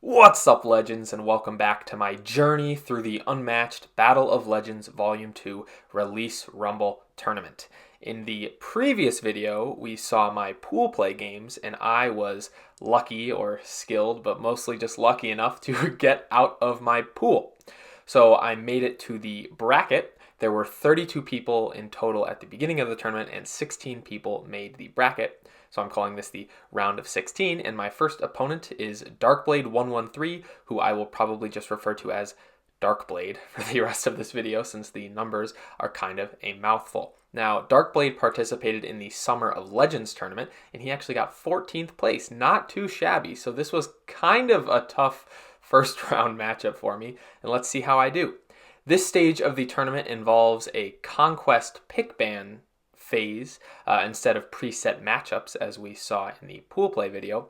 What's up, Legends, and welcome back to my journey through the Unmatched Battle of Legends Volume 2 Release Rumble Tournament. In the previous video, we saw my pool play games, and I was lucky or skilled, but mostly just lucky enough to get out of my pool. So I made it to the bracket. There were 32 people in total at the beginning of the tournament, and 16 people made the bracket. So I'm calling this the round of 16, and my first opponent is Darkblade113, who I will probably just refer to as Darkblade for the rest of this video since the numbers are kind of a mouthful. Now, Darkblade participated in the Summer of Legends tournament, and he actually got 14th place, not too shabby, so this was kind of a tough first round matchup for me, and let's see how I do. This stage of the tournament involves a Conquest Pick ban phase instead of preset matchups as we saw in the pool play video,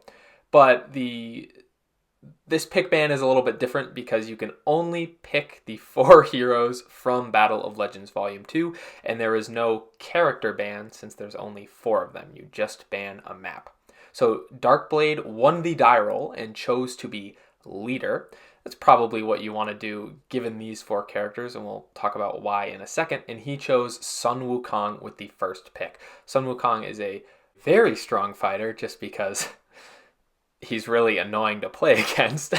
but this pick ban is a little bit different because you can only pick the 4 heroes from Battle of Legends Volume 2, and there is no character ban since there's only 4 of them. You just ban a map. So Darkblade won the die roll and chose to be leader. That's probably what you want to do given these 4 characters, and we'll talk about why in a second. And he chose Sun Wukong with the first pick. Sun Wukong is a very strong fighter just because he's really annoying to play against.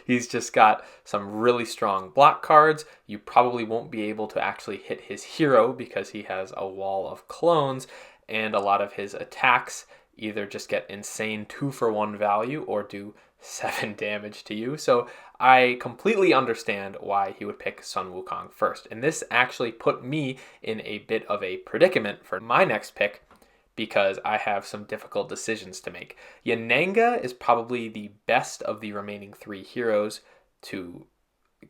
He's just got some really strong block cards. You probably won't be able to actually hit his hero because he has a wall of clones, and a lot of his attacks either just get insane 2-for-1 value or do 7 damage to you. So I completely understand why he would pick Sun Wukong first. And this actually put me in a bit of a predicament for my next pick because I have some difficult decisions to make. Yananga is probably the best of the remaining 3 heroes to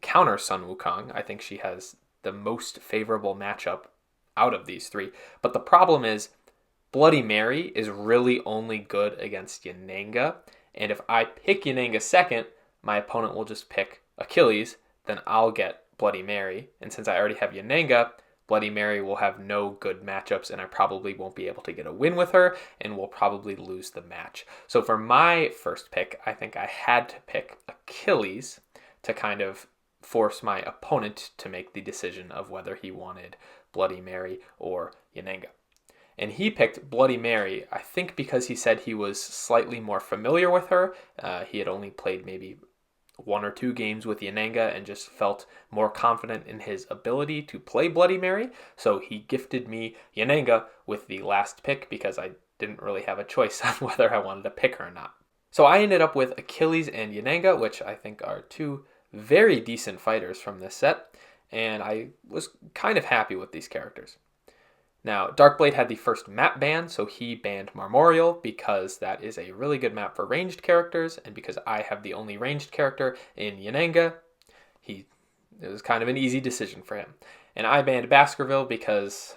counter Sun Wukong. I think she has the most favorable matchup out of these 3. But the problem is Bloody Mary is really only good against Yananga. And if I pick Yananga second, my opponent will just pick Achilles, then I'll get Bloody Mary. And since I already have Yananga, Bloody Mary will have no good matchups, and I probably won't be able to get a win with her, and will probably lose the match. So for my first pick, I think I had to pick Achilles to kind of force my opponent to make the decision of whether he wanted Bloody Mary or Yananga. And he picked Bloody Mary, I think because he said he was slightly more familiar with her. He had only played maybe 1 or 2 games with Yananga and just felt more confident in his ability to play Bloody Mary. So he gifted me Yananga with the last pick because I didn't really have a choice on whether I wanted to pick her or not. So I ended up with Achilles and Yananga, which I think are 2 very decent fighters from this set. And I was kind of happy with these characters. Now, Darkblade had the first map ban, so he banned Marmorial because that is a really good map for ranged characters, and because I have the only ranged character in Yananga, it was kind of an easy decision for him. And I banned Baskerville because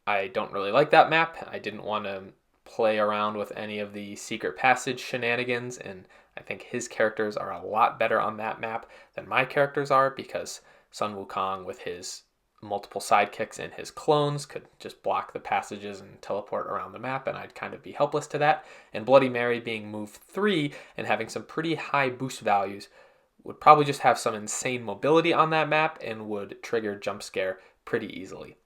I don't really like that map. I didn't want to play around with any of the secret passage shenanigans, and I think his characters are a lot better on that map than my characters are because Sun Wukong with his multiple sidekicks and his clones could just block the passages and teleport around the map, and I'd kind of be helpless to that. And Bloody Mary being move 3 and having some pretty high boost values would probably just have some insane mobility on that map and would trigger jump scare pretty easily.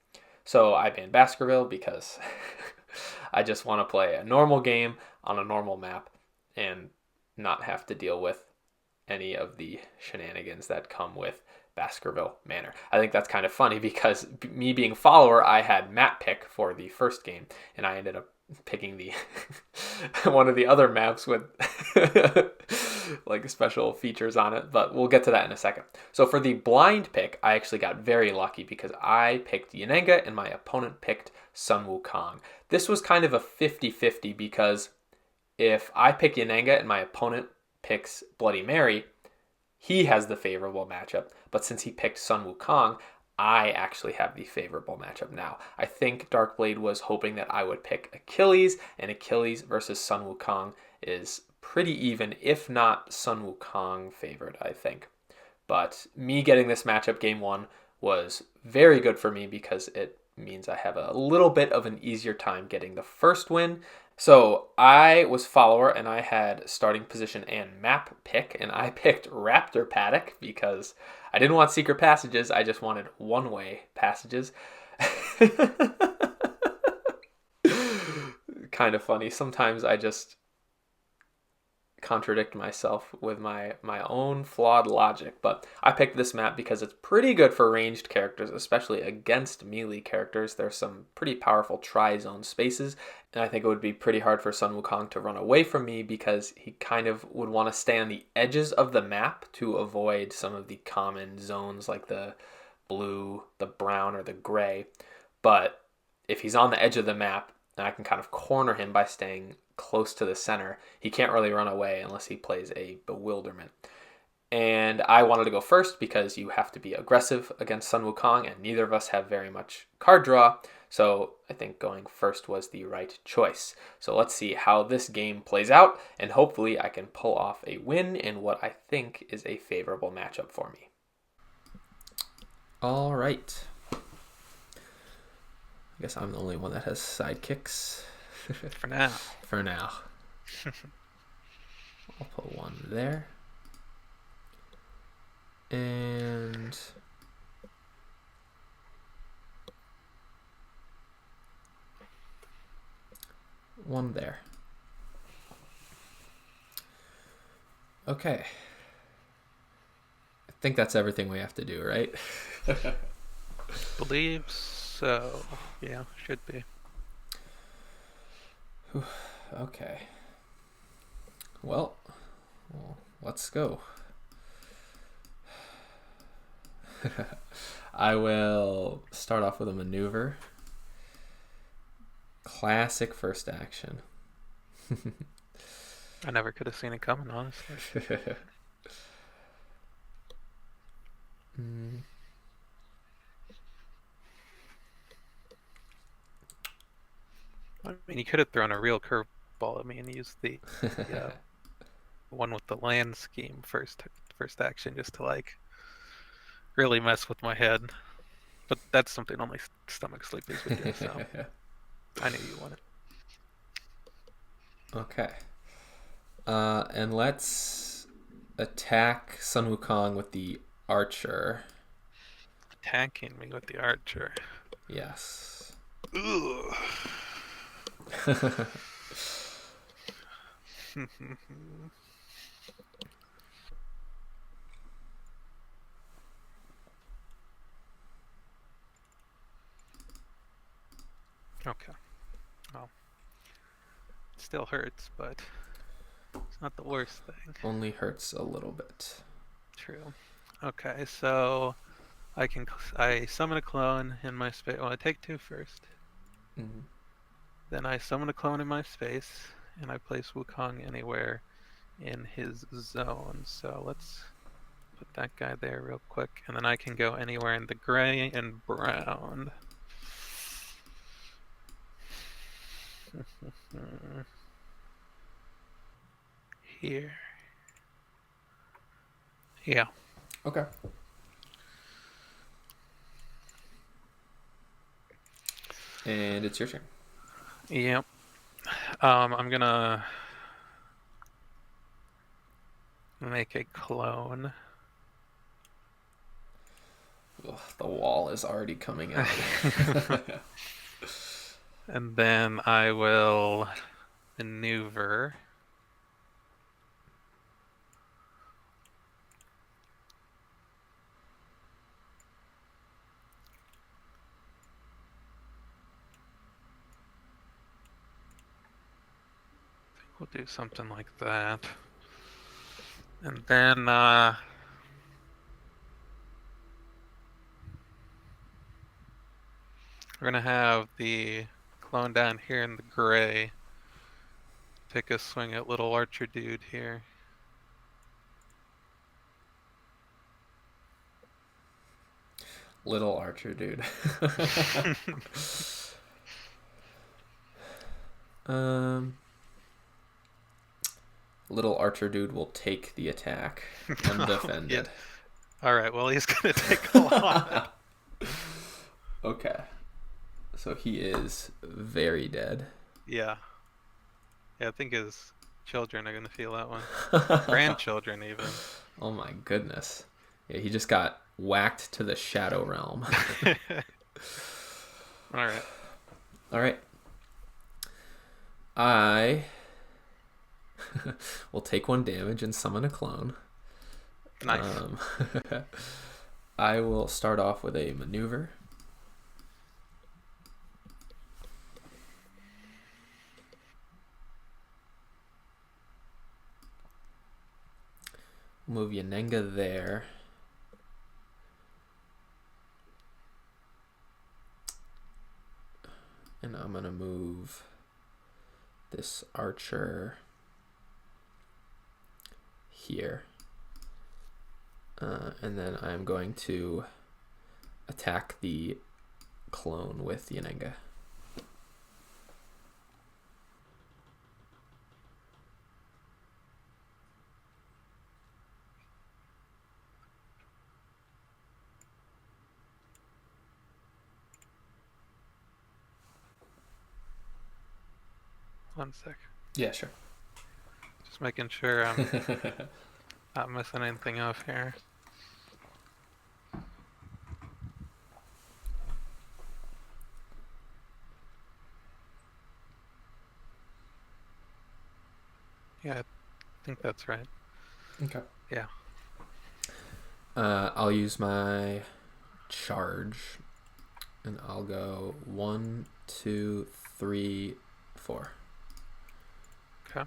So I banned Baskerville because I just want to play a normal game on a normal map and not have to deal with any of the shenanigans that come with Baskerville Manor. I think that's kind of funny because me being follower, I had map pick for the first game, and I ended up picking the one of the other maps with like special features on it, but we'll get to that in a second. So for the blind pick, I actually got very lucky because I picked Yananga and my opponent picked Sun Wukong. This was kind of a 50-50 because if I pick Yananga and my opponent picks Bloody Mary, he has the favorable matchup, but since he picked Sun Wukong, I actually have the favorable matchup now. I think Darkblade was hoping that I would pick Achilles, and Achilles versus Sun Wukong is pretty even, if not Sun Wukong favored, I think. But me getting this matchup game 1 was very good for me because it means I have a little bit of an easier time getting the first win, So I was follower and I had starting position and map pick, and I picked Raptor Paddock because I didn't want secret passages. I just wanted one-way passages. Kind of funny. Sometimes I just contradict myself with my own flawed logic, but I picked this map because it's pretty good for ranged characters, especially against melee characters. There's some pretty powerful tri-zone spaces, and I think it would be pretty hard for Sun Wukong to run away from me because he kind of would want to stay on the edges of the map to avoid some of the common zones like the blue, the brown, or the gray. But if he's on the edge of the map, and I can kind of corner him by staying close to the center, he can't really run away unless he plays a bewilderment. And I wanted to go first because you have to be aggressive against Sun Wukong, and neither of us have very much card draw. So I think going first was the right choice. So let's see how this game plays out, and hopefully I can pull off a win in what I think is a favorable matchup for me. All right. I guess I'm the only one that has sidekicks. For now. For now. I'll put one there. And one there. Okay. I think that's everything we have to do, right? Believe so. Yeah, should be. Okay. Well, let's go. I will start off with a maneuver. Classic first action. I never could have seen it coming, honestly. I mean, you could have thrown a real curveball at me and used the one with the land scheme first action just to like really mess with my head. But that's something only stomach sleepies would do, so I knew you wanted. Okay. And let's attack Sun Wukong with the archer. Attacking me with the archer. Yes. Ugh. Okay. Well, it still hurts, but it's not the worst thing. Only hurts a little bit. True. Okay, so I summon a clone in my space. Well, I take two first. Mm-hmm. Then I summon a clone in my space, and I place Wukong anywhere in his zone. So let's put that guy there real quick, and then I can go anywhere in the gray and brown. Here. Yeah. Okay. And it's your turn. Yep. I'm gonna make a clone. Ugh, the wall is already coming out. And then I will maneuver. I think we'll do something like that. And then we're gonna have the clone down here in the gray take a swing at little archer dude here. Little archer dude. Little archer dude will take the attack undefended. Yeah. Alright, well he's gonna take a lot. Okay. So he is very dead. Yeah. Yeah, I think his children are gonna feel that one. Grandchildren even. Oh my goodness. Yeah, he just got whacked to the shadow realm. All right. All right. I will take 1 damage and summon a clone. Nice. I will start off with a maneuver. Move Yanenga there. And I'm going to move this archer here. And then I'm going to attack the clone with Yanenga. One sec. Yeah, sure. Just making sure I'm not missing anything off here. Yeah, I think that's right. Okay. Yeah. I'll use my charge, and I'll go 1, 2, 3, 4. Okay.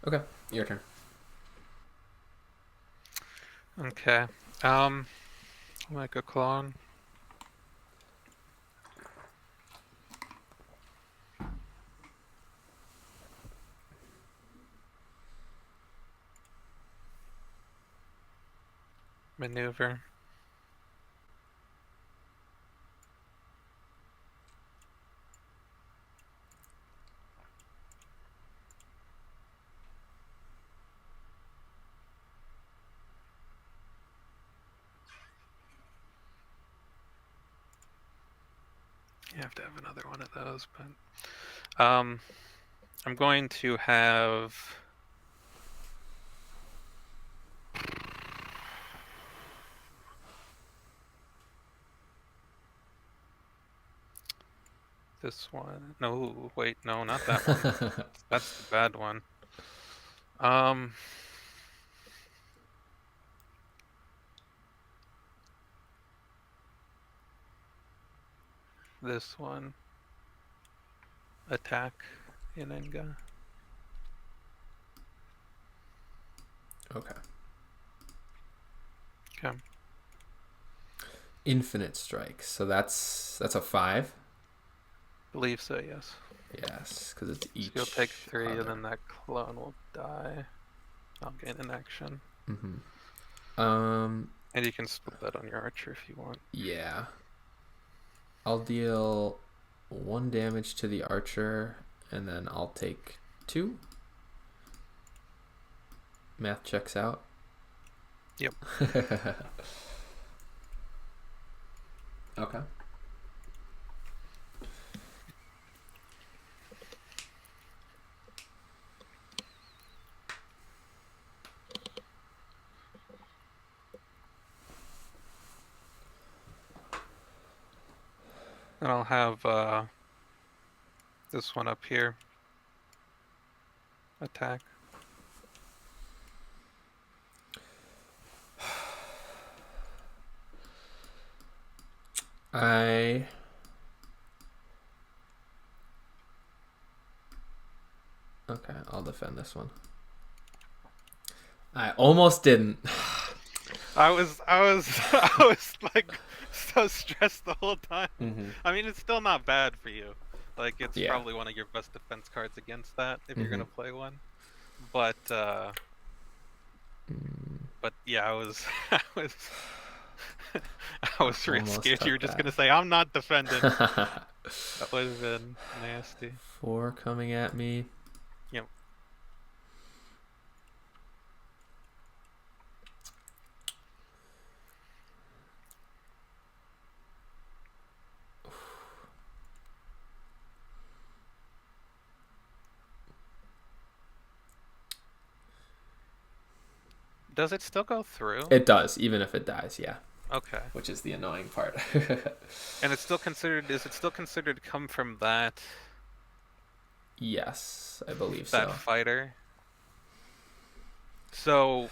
Okay, your turn. Okay. Like a clone. Maneuver. You have to have another one of those, but I'm going to have this one. No, wait, no, not that one. That's the bad one. This one. Attack Yanenga. Okay. Okay. Infinite strike. So that's a 5. Believe so, yes. Yes, because it's each. So you'll take 3, other. and then that clone will die. I'll gain an action. And you can split that on your archer if you want. Yeah. I'll deal 1 damage to the archer, and then I'll take 2. Math checks out. Yep. Okay. And I'll have this one up here. Attack. Okay, I'll defend this one. I almost didn't. I was I was like so stressed the whole time. I mean, it's still not bad for you. Like, it's probably one of your best defense cards against that if you're gonna play one. But yeah, I was I was real scared you were just gonna say I'm not defending. That would have been nasty. 4 coming at me. Yep. Does it still go through? It does, even if it dies, yeah. Okay. Which is the annoying part. And it's still considered, is it still considered to come from Yes, I believe that so. fighter? So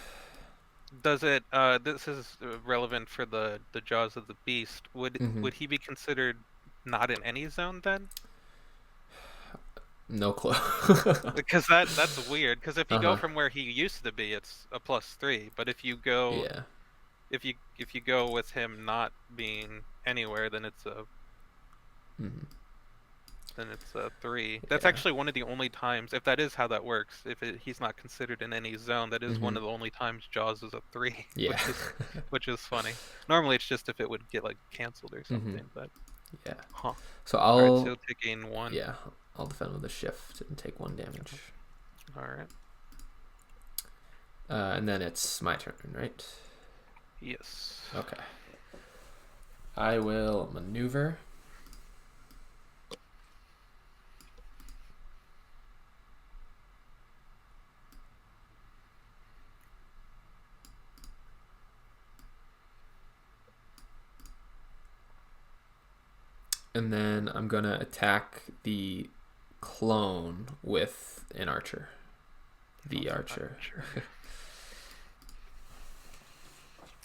does it this is relevant for the Jaws of the Beast. Mm-hmm. Would he be considered not in any zone then? No clue. Because that's weird. Because if you go Uh-huh. from where he used to be, it's a +3. But if you go Yeah. if you go with him not being anywhere, Mm-hmm. then it's a 3. That's Yeah. actually one of the only times, if that is how that works, he's not considered in any zone, that is Mm-hmm. one of the only times Jaws is a 3, Yeah. which is funny. Normally it's just if it would get like canceled or Mm-hmm. something, but Yeah. huh. So All right, so taking 1. yeah, I'll defend with a shift and take 1 damage. All right. And then it's my turn, right? Yes. Okay. I will maneuver. And then I'm going to attack the clone with an archer. The archer.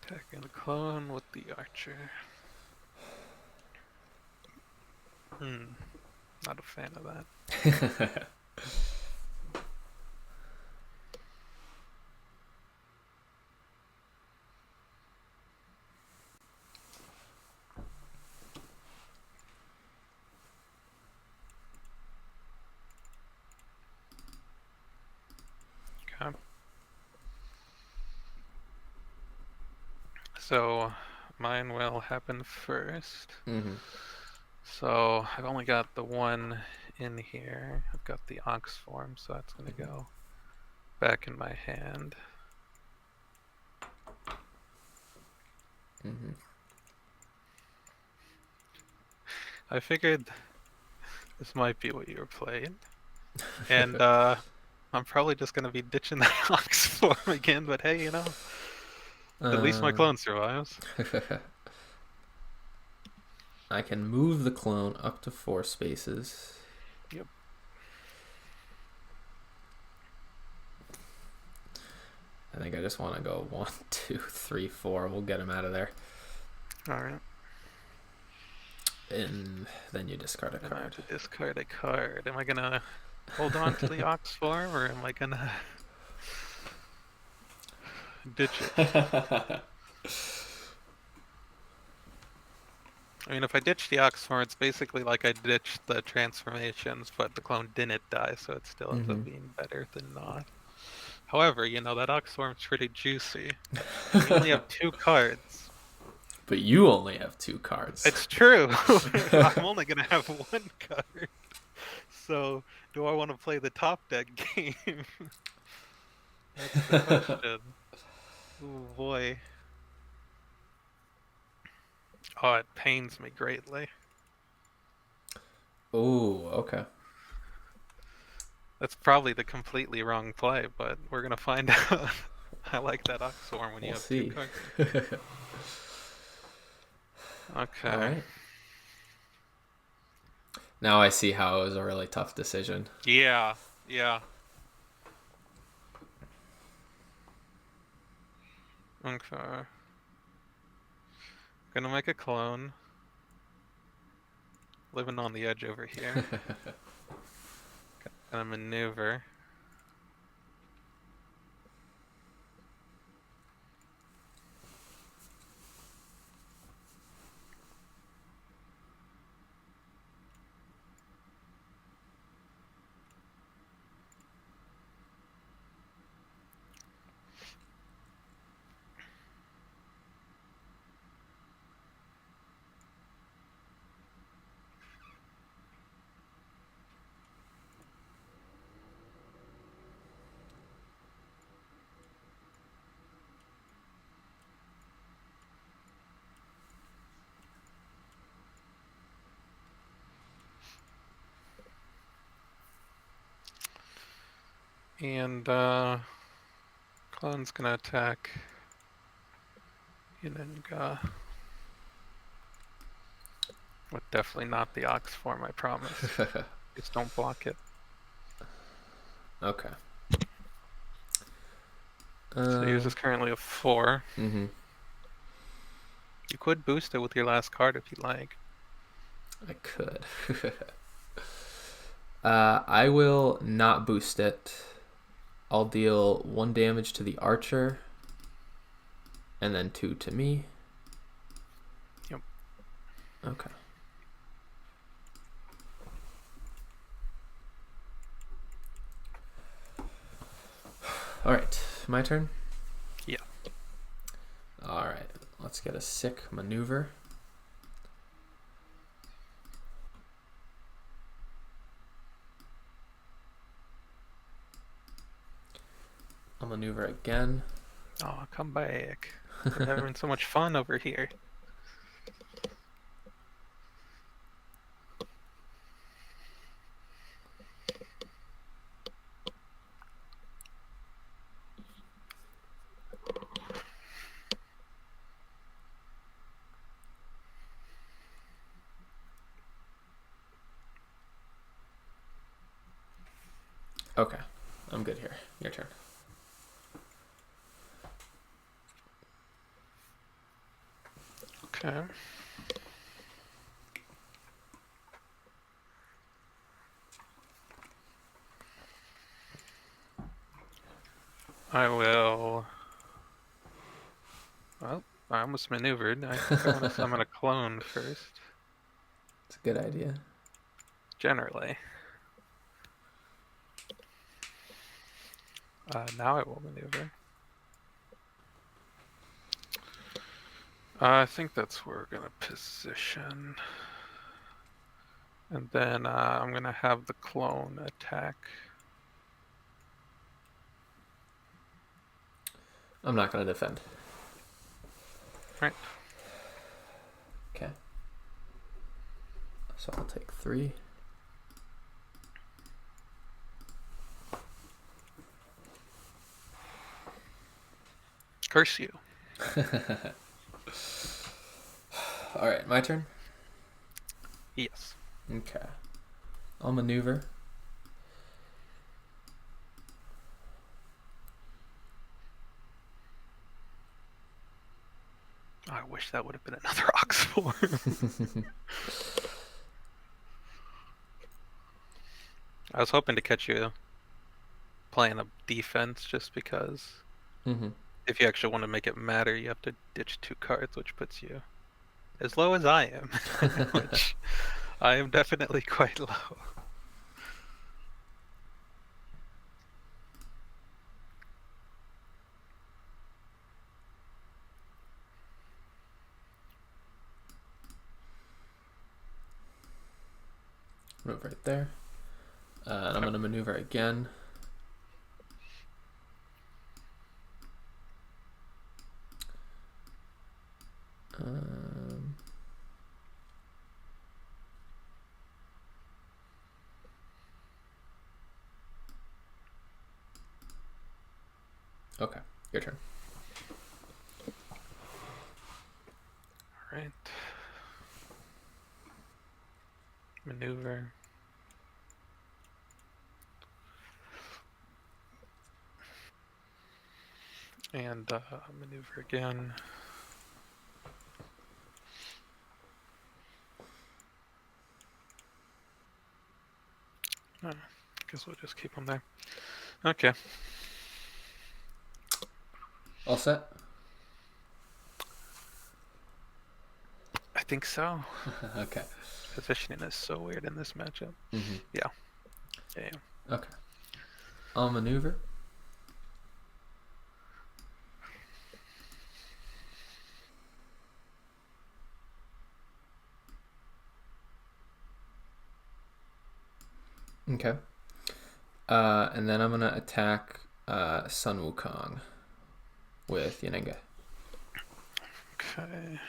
Attacking the clone with the archer. Not a fan of that. Okay. So mine will happen first. Mm-hmm. So I've only got the 1 in here. I've got the ox form, so that's gonna go back in my hand. Mm-hmm. I figured this might be what you were playing. And I'm probably just gonna be ditching that ox form again, but hey, at least my clone survives. I can move the clone up to 4 spaces. Yep. I think I just want to go 1, 2, 3, 4. We'll get him out of there. Alright. And then you discard a Then I have card. to discard a card. Am I gonna hold on to the ox form, or am I gonna ditch it? I mean, if I ditch the ox form, it's basically like I ditched the transformations, but the clone didn't die, so it still ends up being better than not. However, that ox form's pretty juicy. And you only have 2 cards. But you only have 2 cards. It's true. I'm only gonna have 1 card. So, do I want to play the top deck game? That's the question. Oh boy. Oh, it pains me greatly. Oh, okay. That's probably the completely wrong play, but we're gonna find out. I like that ox form when you We'll have 2 see. cards. All Okay. right. Now I see how it was a really tough decision. Yeah. Yeah. Okay. Gonna make a clone. Living on the edge over here. Gonna maneuver. And Clone's gonna attack Inenga. But definitely not the Ox form, I promise. Just don't block it. Okay. So yours is currently a 4. Mm-hmm. You could boost it with your last card if you like. I could. I will not boost it. I'll deal 1 damage to the archer, and then 2 to me. Yep. Okay. All right, my turn? Yeah. All right, let's get a sick maneuver. I'll maneuver again. Oh, come back. We're having so much fun over here. Okay, I'm good here. Your turn. Okay. I will... Well, I almost maneuvered. I think I want to summon a clone first. It's a good idea. Generally. Now I will maneuver. I think that's where we're going to position. And then I'm going to have the clone attack. I'm not going to defend. Right. Okay. So I'll take 3. Curse you. All right, my turn? Yes. Okay. I'll maneuver. I wish that would have been another Ox form. I was hoping to catch you playing a defense just because Mm-hmm. if you actually want to make it matter, you have to ditch 2 cards, which puts you as low as I am, which I am definitely quite low. Move right there. And I'm going to maneuver again. Okay, your turn. Alright. Maneuver. And maneuver again. Guess we'll just keep them there. Okay. All set? I think so. Okay. Positioning is so weird in this matchup. Mm-hmm. Yeah. Okay. I'll maneuver. Okay. And then I'm going to attack Sun Wukong with Yanenga. Okay.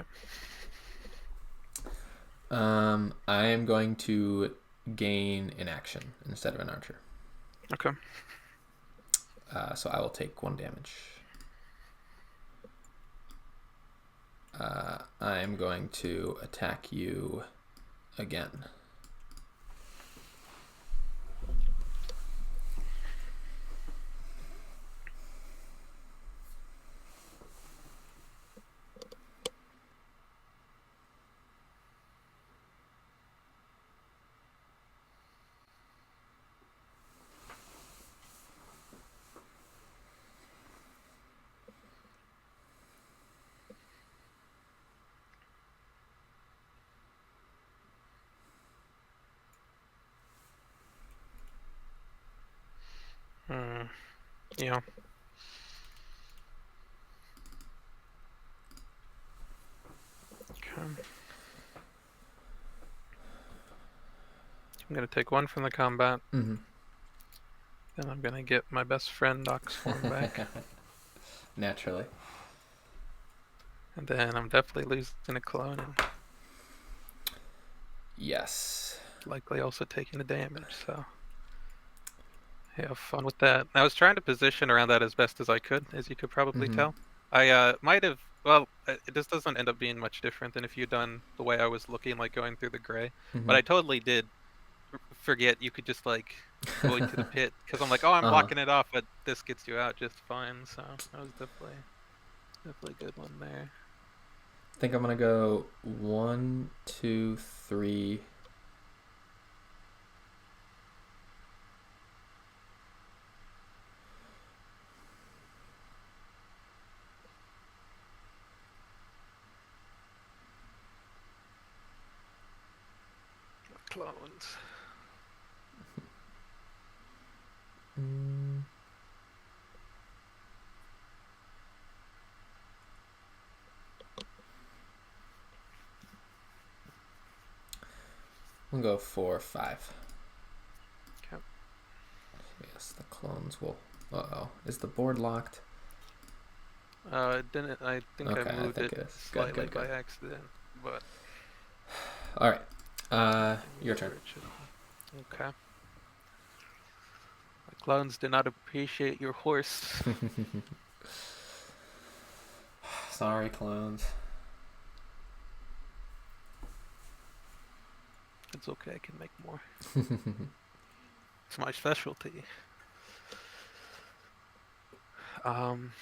Okay. I am going to gain an action instead of an archer. Okay. So I will take 1 damage. I am going to attack you again. Yeah. Okay. I'm gonna take 1 from the combat. Mm-hmm. Then I'm gonna get my best friend Oxform back. Naturally. And then I'm definitely losing a clone and Yes. likely also taking the damage, so have fun with that. I was trying to position around that as best as I could, as you could probably Mm-hmm. tell. I might have, well, this doesn't end up being much different than if you'd done the way I was looking, like going through the gray. Mm-hmm. But I totally did forget you could just like go into the pit, because I'm like, oh, I'm Uh-huh. blocking it off, but this gets you out just fine. So that was definitely a good one there. I think I'm going to go 1, 2, 3. Clones. Mm. We'll go 4, 5. Okay. Yes, the clones will... Uh-oh. Is the board locked? Didn't I think I Okay, I moved think it it is. Good, slightly good, by good. accident, but All right. Your turn. Okay. My clones did not appreciate your horse. Sorry, clones. It's okay, I can make more. It's my specialty. Um,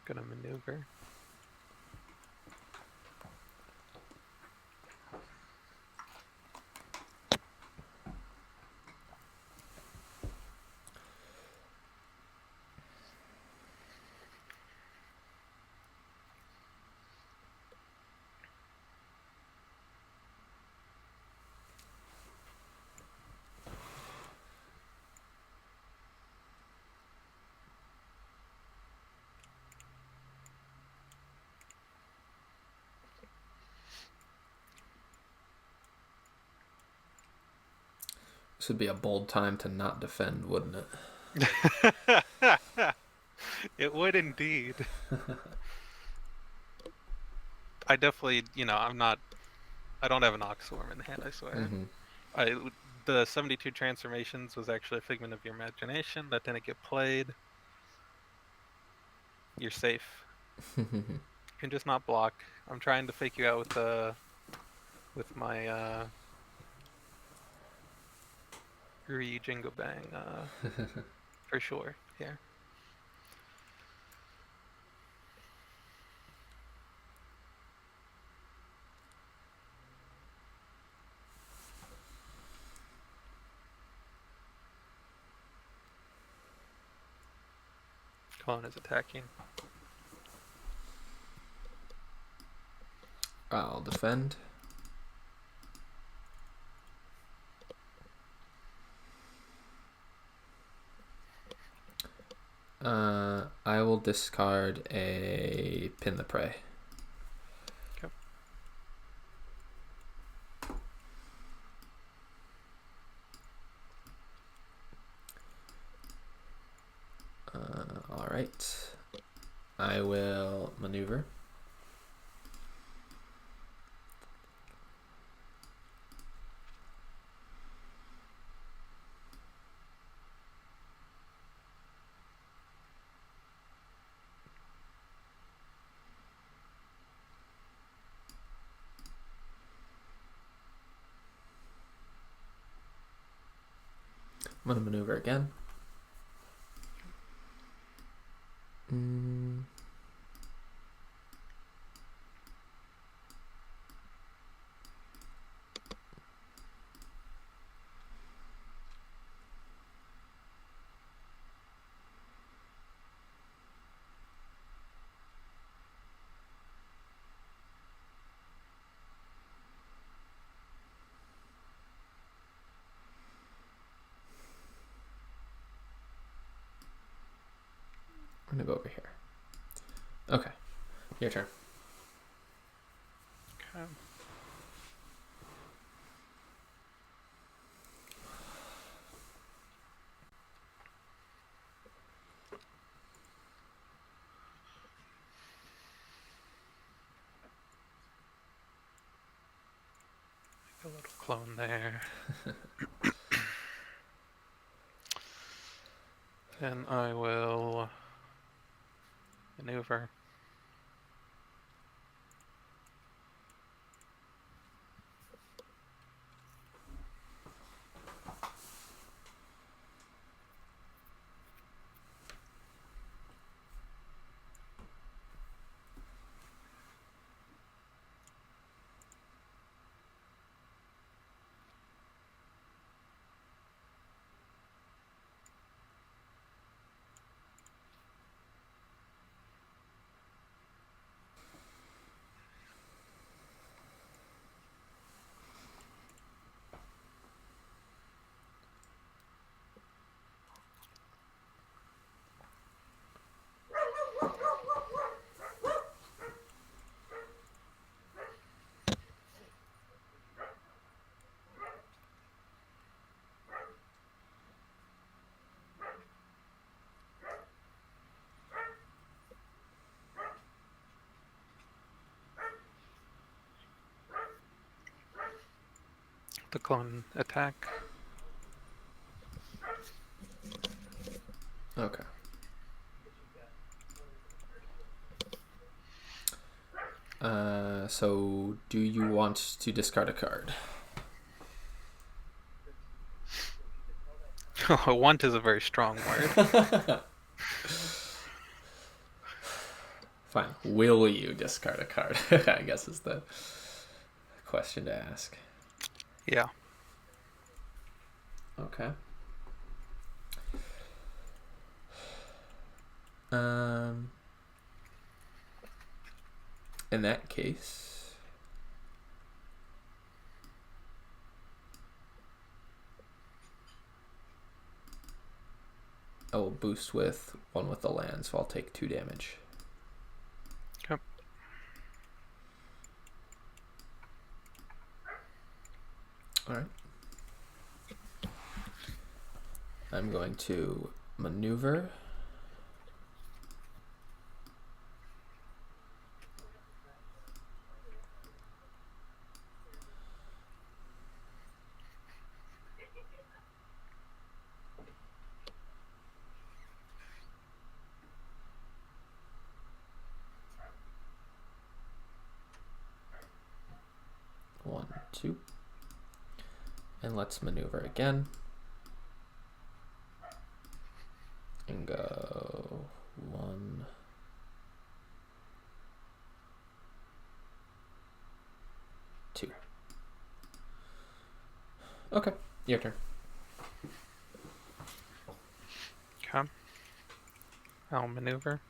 gonna maneuver. This would be a bold time to not defend, wouldn't it? It would indeed. I definitely, I don't have an Oxworm in hand, I swear. Mm-hmm. I, the 72 transformations was actually a figment of your imagination. That didn't get played. You're safe. You can just not block. I'm trying to fake you out with my Ryu Jingo Bang for sure. Yeah. Clone is attacking. I'll defend. I will discard a Pin the Prey. Okay. All right. I will maneuver. I'm gonna maneuver again. I'm gonna go over here. Okay, your turn. Okay. A little clone there. Then I will maneuver. The clone attack. Okay. So do you want to discard a card? Want is a very strong word. Fine. Will you discard a card? I guess is the question to ask. Yeah. Okay. In that case, I will boost with 1 with the land, so I'll take 2 damage. Yep. Alright. I'm going to maneuver. One, two. And let's maneuver again. And go 1, 2. Okay, your turn. Okay. I'll maneuver.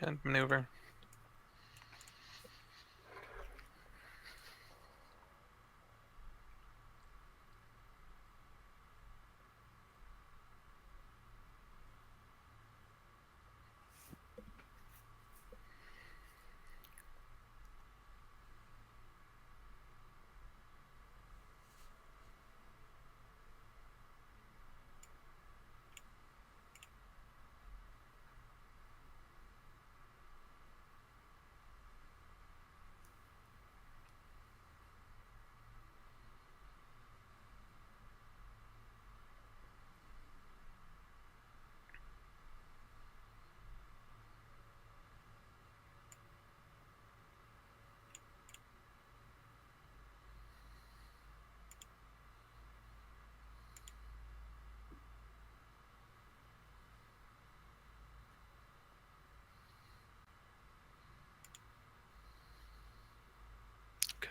And maneuver.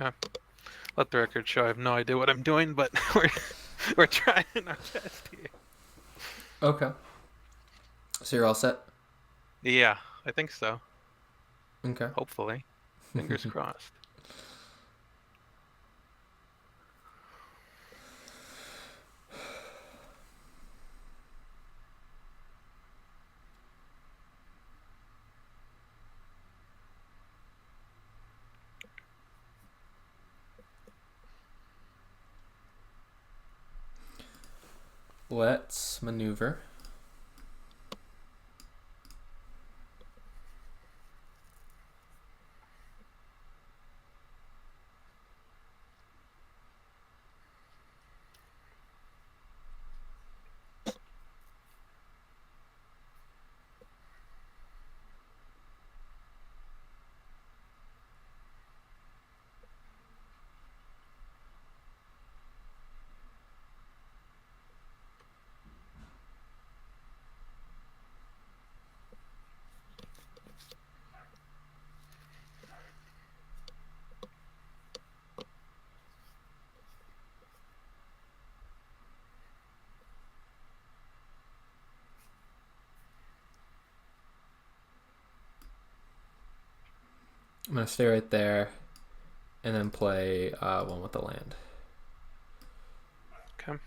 Okay. Let the record show I have no idea what I'm doing, but we're trying our best here. Okay. So you're all set? Yeah, I think so. Okay. Hopefully. Fingers crossed. Let's maneuver. I'm going to stay right there and then play one with the land. Okay.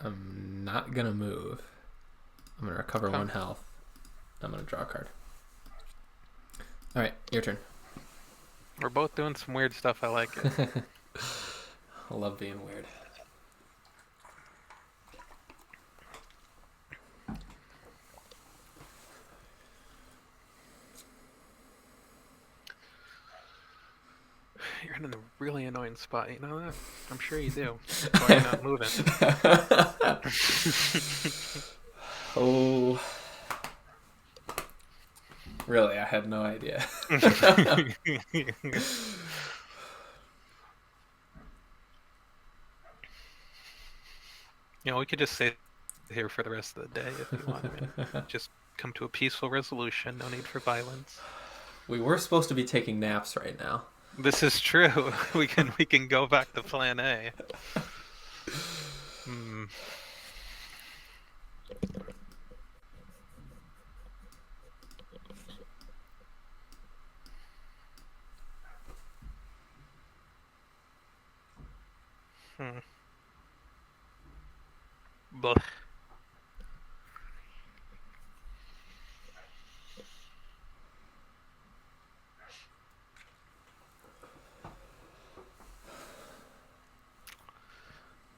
I'm not going to move. I'm going to recover Okay. 1 health. I'm going to draw a card. All right, your turn. We're both doing some weird stuff. I like it. I love being weird. You're in a really annoying spot, you know that? I'm sure you do. That's why you're not moving. Oh. Really, I had no idea. We could just stay here for the rest of the day if you want. I mean, just come to a peaceful resolution. No need for violence. We were supposed to be taking naps right now. This is true. We can go back to Plan A. Hmm. Hmm. Blech.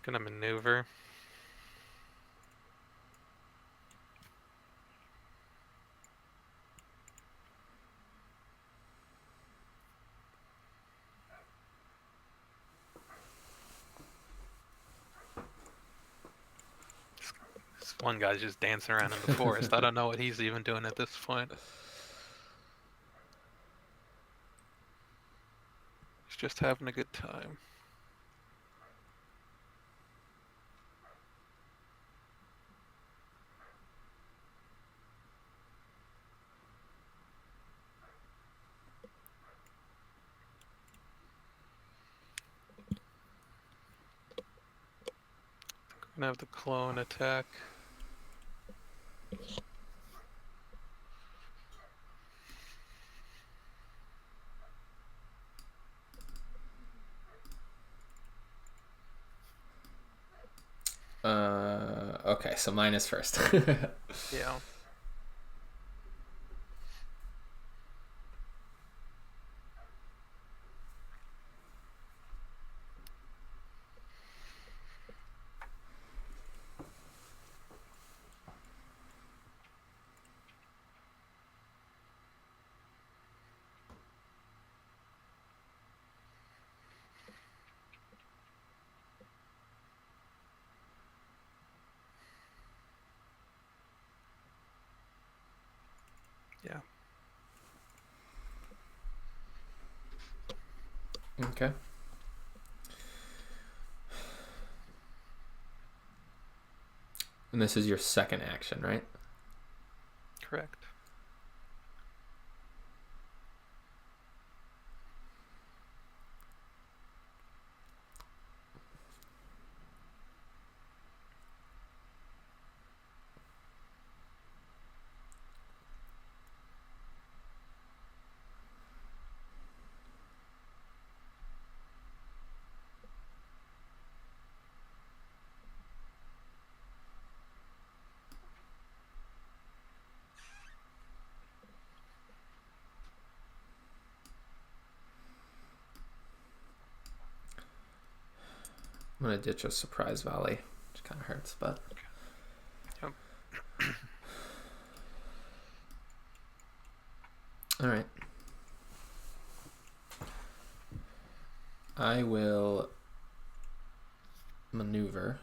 Gonna maneuver. This one guy's just dancing around in the forest. I don't know what he's even doing at this point. He's just having a good time. Gonna have the clone attack. Okay, so mine is first. Yeah. Okay. And this is your second action, right? Correct. I'm gonna ditch a surprise volley, which kind of hurts, but. Yep. All right. I will maneuver.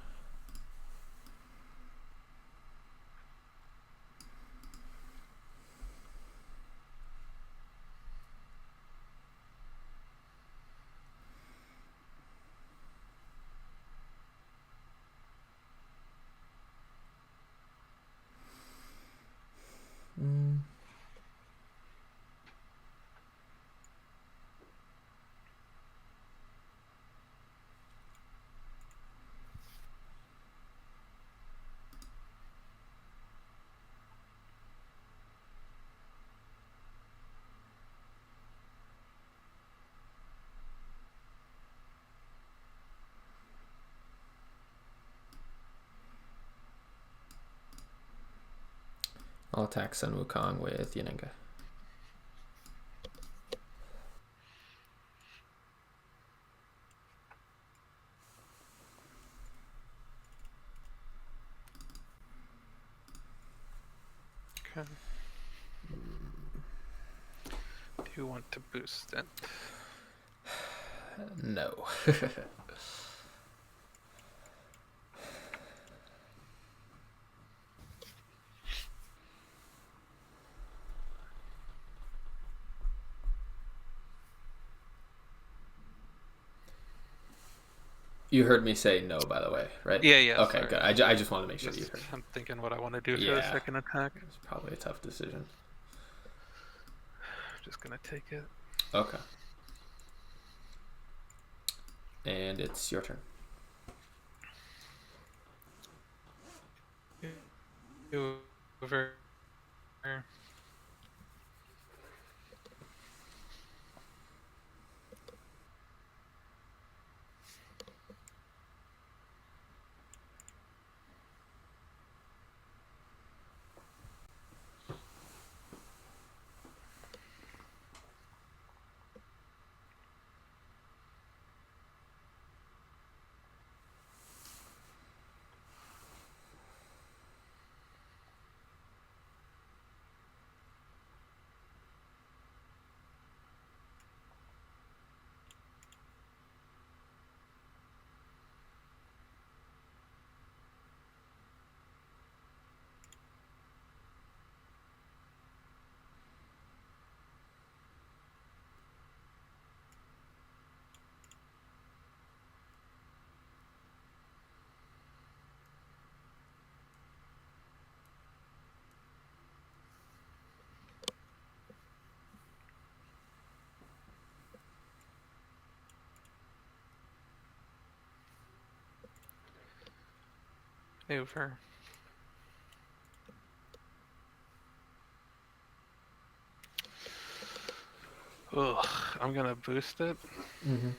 I'll attack Sun Wukong with Yanenga. Okay. Do you want to boost it? No. You heard me say no, by the way, right? Yeah, Okay, sorry. good. I just wanted to make sure you heard. I'm thinking what I want to do for the Yeah. second attack. It's probably a tough decision. I'm just gonna take it. Okay. And it's your turn. Over. Over. Ugh, I'm gonna boost it. Mm-hmm.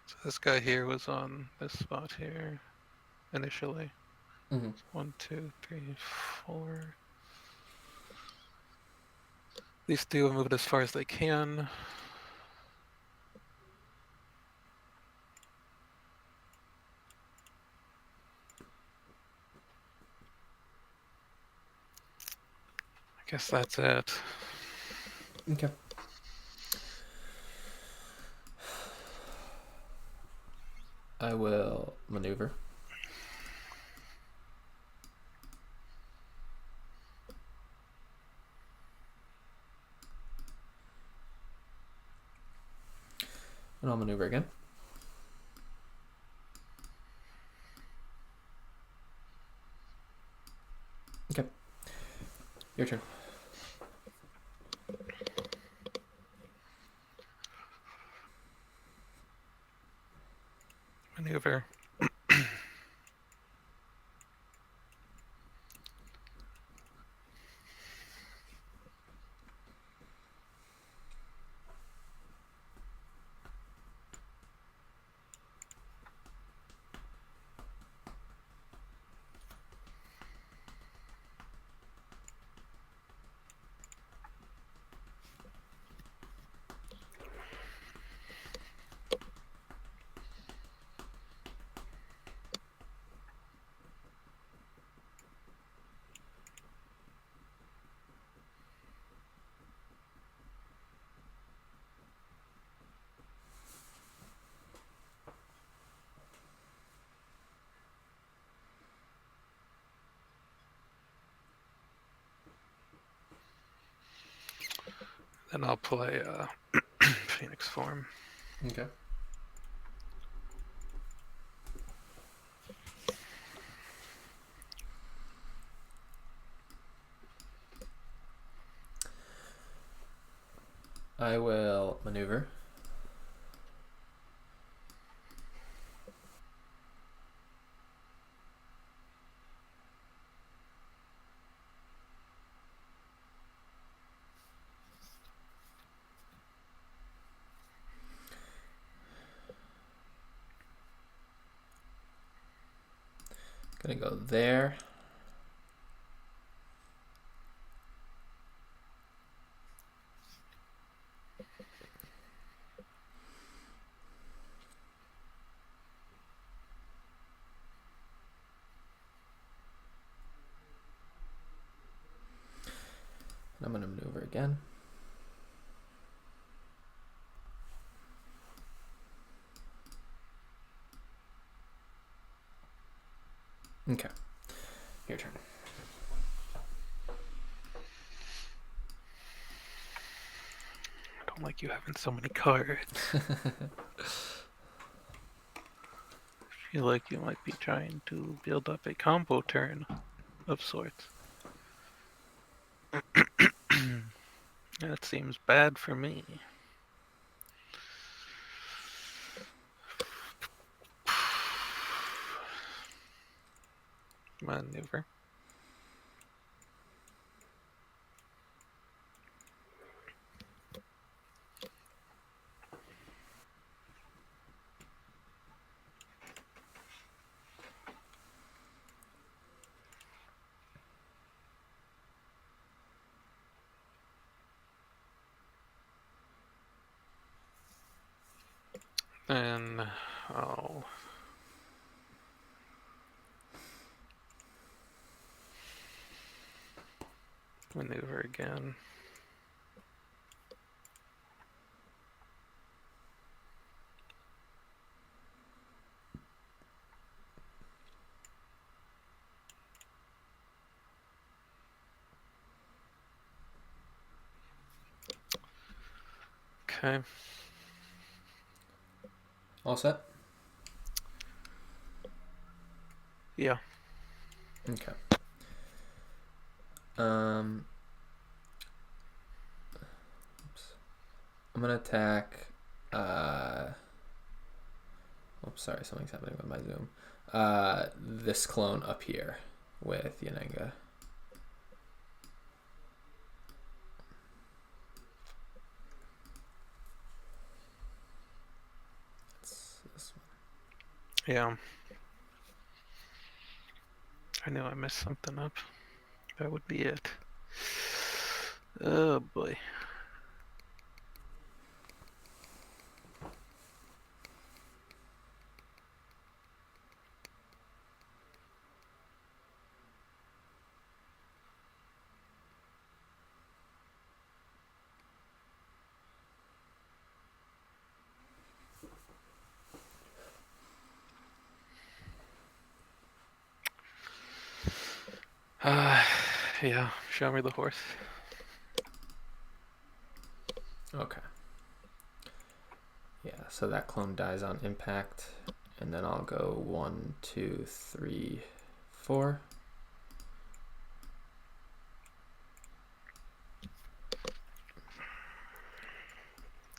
So this guy here was on this spot here initially. Mm-hmm. 1, 2, 3, 4. These two have moved as far as they can. I guess that's it. Okay. I will maneuver. And I'll maneuver again. Okay. Your turn. Maneuver. Then I'll play Phoenix form. Okay. I will maneuver. Gonna go there. And I'm gonna maneuver again. Okay. Your turn. I don't like you having so many cards. I feel like you might be trying to build up a combo turn of sorts. That seems bad for me. Maneuver. Then I'll maneuver again. Okay. All set? Yeah. Okay. Um, oops. I'm gonna attack. Oops, sorry, something's happening with my Zoom. This clone up here with Yanenga. It's this one. Yeah. I knew I messed something up. That would be it. Oh boy. Uh, yeah, show me the horse. Okay. Yeah, so that clone dies on impact, and then I'll go 1, 2, 3, 4.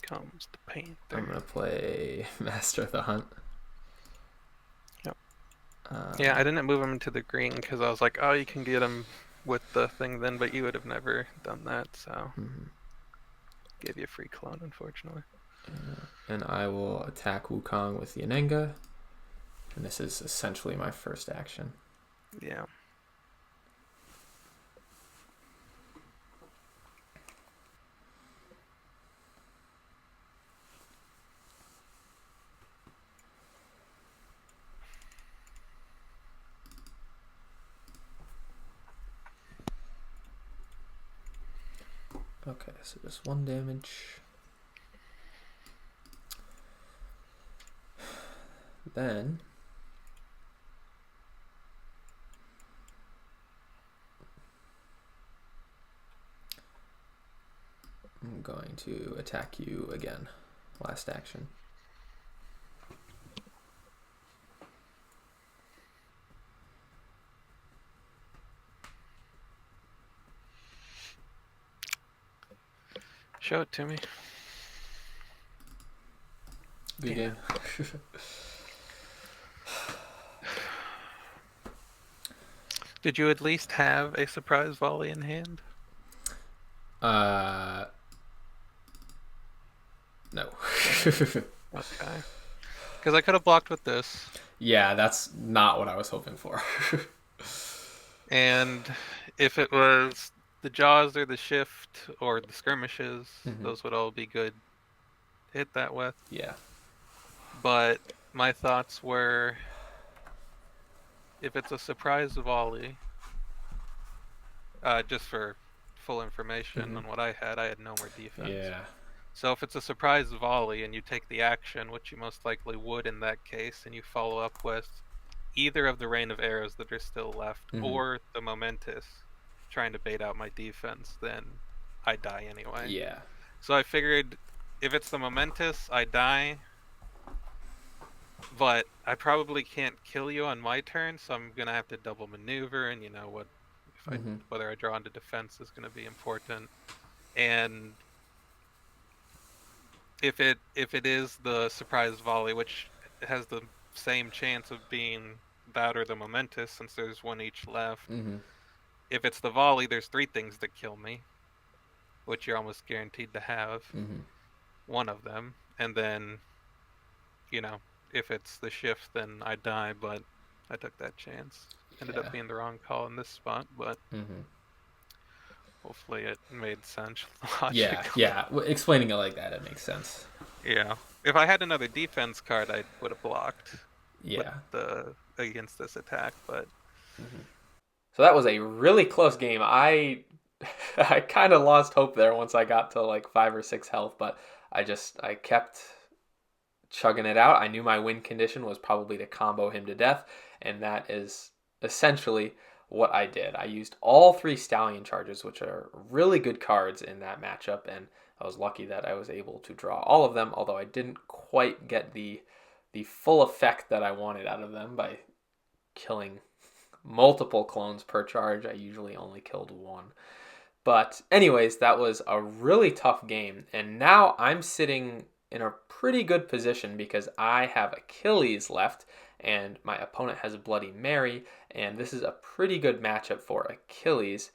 Comes the I'm panther. gonna play Master of the Hunt. Yep. Yeah, I didn't move him into the green because I was like, oh, you can get him with the thing then, but you would have never done that, so gave you a free clone, unfortunately. And I will attack Wukong with Yanenga, and this is essentially my first action. Yeah. Okay, so just 1 damage. Then I'm going to attack you again. Last action. Show it to me. Good game. Did you at least have a surprise volley in hand? No. Okay. Because I could have blocked with this. Yeah, that's not what I was hoping for. And if it was the jaws or the shift or the skirmishes, those would all be good to hit that with. Yeah. But my thoughts were if it's a surprise volley, just for full information on what I had no more defense. Yeah. So if it's a surprise volley and you take the action, which you most likely would in that case, and you follow up with either of the rain of arrows that are still left or the momentous trying to bait out my defense, then I die anyway. Yeah. So I figured if it's the momentous, I die, but I probably can't kill you on my turn, so I'm gonna have to double maneuver, and you know what, if whether I draw into defense is gonna be important. And if it is the surprise volley, which has the same chance of being that or the momentous, since there's one each left. If it's the volley, there's 3 things that kill me, which you're almost guaranteed to have. One of them, and then, you know, if it's the shift, then I die. But I took that chance. Ended up being the wrong call in this spot, but hopefully it made sense logically. Yeah. Explaining it like that, it makes sense. Yeah. If I had another defense card, I would have blocked with Yeah. the against this attack, but So that was a really close game. I kind of lost hope there once I got to like 5 or 6 health, but I kept chugging it out. I knew my win condition was probably to combo him to death, and that is essentially what I did. I used all 3 Stallion charges, which are really good cards in that matchup, and I was lucky that I was able to draw all of them, although I didn't quite get the full effect that I wanted out of them by killing multiple clones per charge. I usually only killed 1. But anyways, that was a really tough game, and now I'm sitting in a pretty good position because I have Achilles left and my opponent has Bloody Mary, and this is a pretty good matchup for Achilles.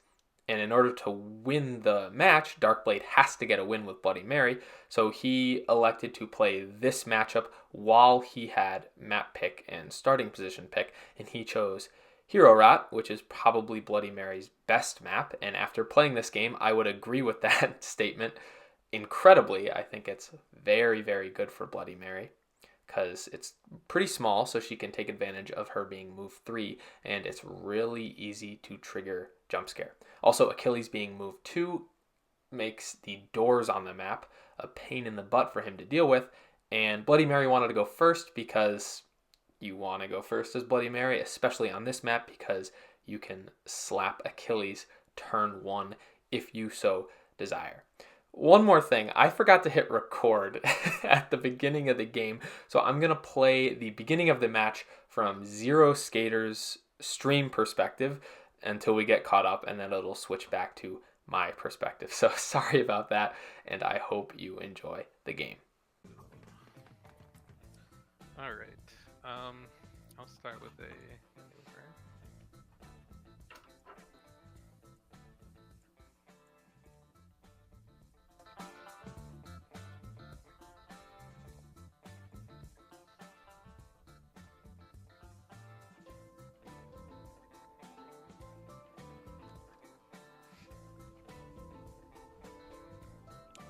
And in order to win the match, Darkblade has to get a win with Bloody Mary, so he elected to play this matchup while he had map pick and starting position pick, and he chose Hero Rot, which is probably Bloody Mary's best map. And after playing this game, I would agree with that statement incredibly. I think it's very, very good for Bloody Mary because it's pretty small, so she can take advantage of her being move 3, and it's really easy to trigger jump scare. Also, Achilles being move 2 makes the doors on the map a pain in the butt for him to deal with, and Bloody Mary wanted to go first because you want to go first as Bloody Mary, especially on this map because you can slap Achilles turn 1 if you so desire. One more thing, I forgot to hit record at the beginning of the game, so I'm going to play the beginning of the match from Zero Skater's stream perspective until we get caught up, and then it'll switch back to my perspective. So sorry about that, and I hope you enjoy the game. All right. I'll start with a maneuver.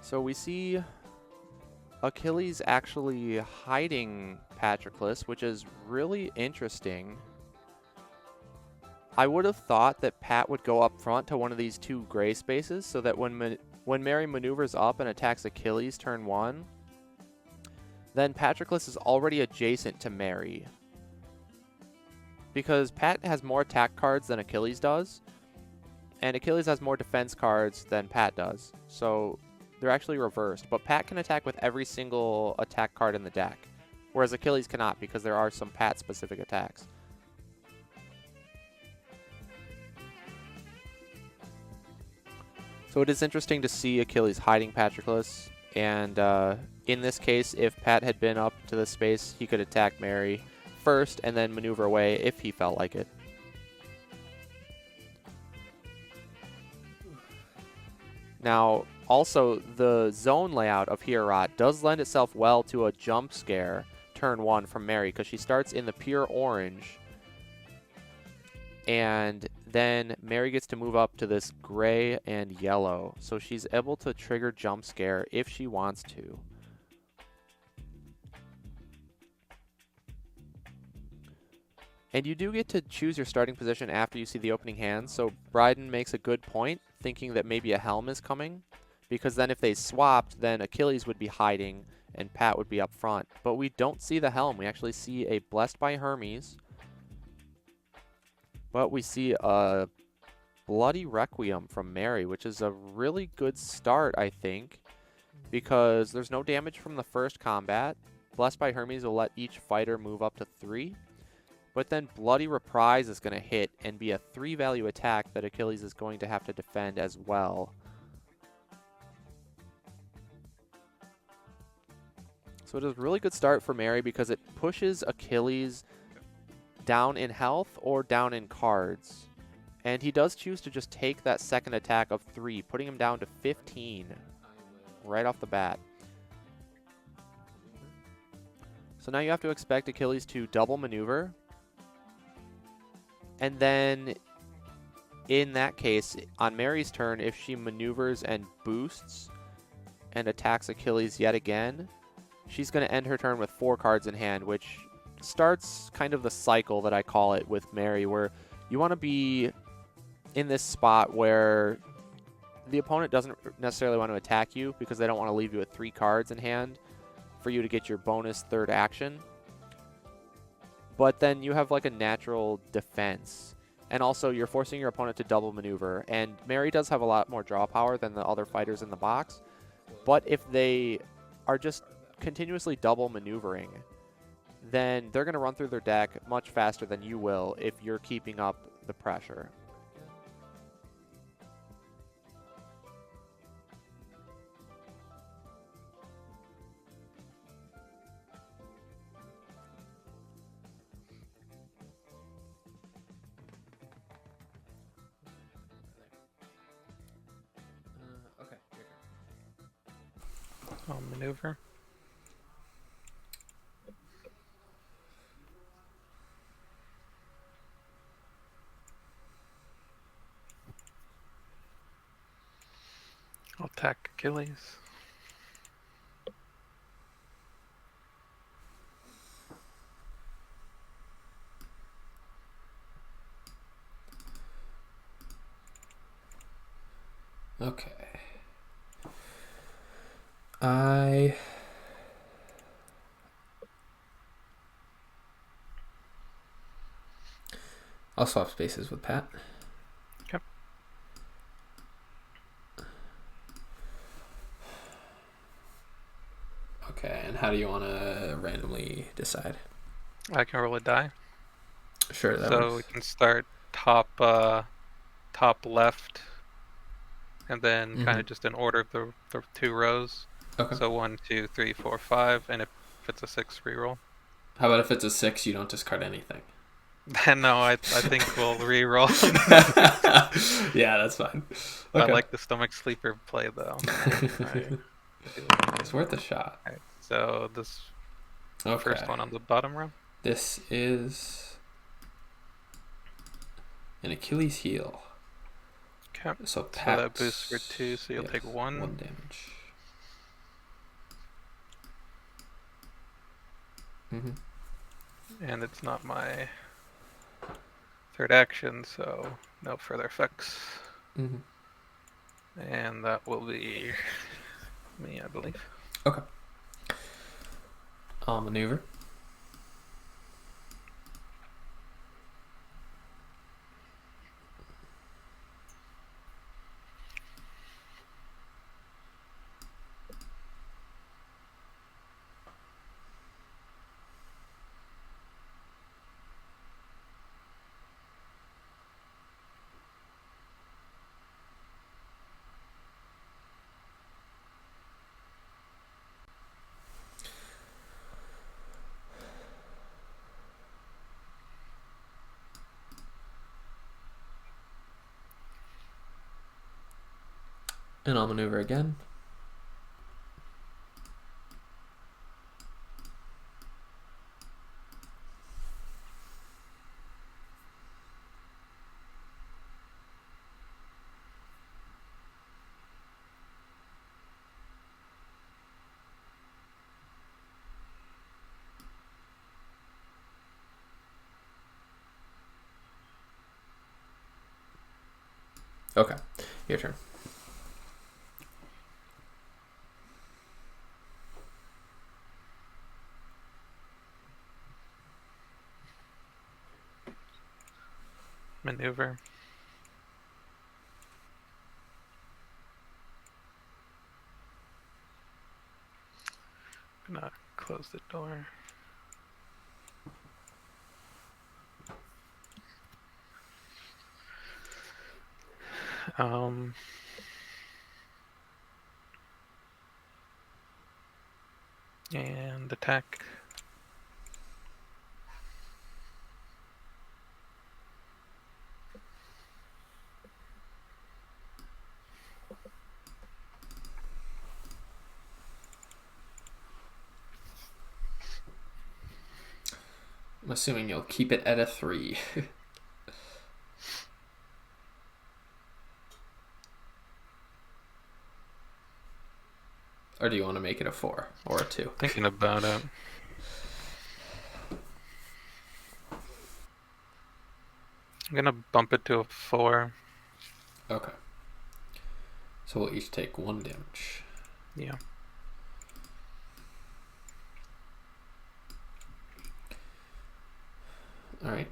So we see Achilles actually hiding Patroclus, which is really interesting. I would have thought that Pat would go up front to one of these two gray spaces so that when Mary maneuvers up and attacks Achilles turn 1, then Patroclus is already adjacent to Mary. Because Pat has more attack cards than Achilles does, and Achilles has more defense cards than Pat does. So they're actually reversed, but Pat can attack with every single attack card in the deck, whereas Achilles cannot because there are some Pat-specific attacks. So it is interesting to see Achilles hiding Patroclus, and in this case, if Pat had been up to this space, he could attack Mary first and then maneuver away if he felt like it. Now, also, the zone layout of Hierot does lend itself well to a jump scare turn 1 from Mary, because she starts in the pure orange, and then Mary gets to move up to this gray and yellow, so she's able to trigger jump scare if she wants to. And you do get to choose your starting position after you see the opening hand, so Bryden makes a good point, thinking that maybe a helm is coming, because then if they swapped, then Achilles would be hiding and Pat would be up front. But we don't see the helm. We actually see a Blessed by Hermes, but we see a Bloody Requiem from Mary, which is a really good start, I think, because there's no damage from the first combat. Blessed by Hermes will let each fighter move up to 3. But then Bloody Reprise is going to hit and be a 3-value attack that Achilles is going to have to defend as well. So it is a really good start for Mary because it pushes Achilles down in health or down in cards. And he does choose to just take that second attack of 3, putting him down to 15 right off the bat. So now you have to expect Achilles to double maneuver. And then, in that case, on Mary's turn, if she maneuvers and boosts and attacks Achilles yet again, she's going to end her turn with 4 cards in hand, which starts kind of the cycle that I call it with Mary, where you want to be in this spot where the opponent doesn't necessarily want to attack you because they don't want to leave you with 3 cards in hand for you to get your bonus third action. But then you have like a natural defense. And also you're forcing your opponent to double maneuver. And Mary does have a lot more draw power than the other fighters in the box. But if they are just continuously double maneuvering, then they're going to run through their deck much faster than you will if you're keeping up the pressure. I'll maneuver. I'll attack Achilles. Okay. I'll swap spaces with Pat. Okay. Okay, and how do you want to randomly decide? I can roll a die. Sure, that So we works. can start top left, and then kind of just in order of the 2 rows. Okay. So 1, 2, 3, 4, 5, and if it's a 6, reroll. How about if it's a 6, you don't discard anything? No, I think we'll reroll. Yeah, that's fine. I Okay. like the stomach sleeper play though. It's worth a shot. Alright, so this Okay. first one on the bottom row. This is an Achilles heel. Okay. So So Pat. that boosts for 2, so you'll take 1. 1 damage. And it's not my third action, so no further effects. And that will be me, I believe. Okay. I'll maneuver. And I'll maneuver again. Okay, your turn. Maneuver. Gonna close the door. And attack. I'm assuming you'll keep it at a 3. Or do you want to make it a 4 or a 2? Thinking about it. I'm gonna bump it to a 4. Okay. So we'll each take 1 damage. Yeah. Alright.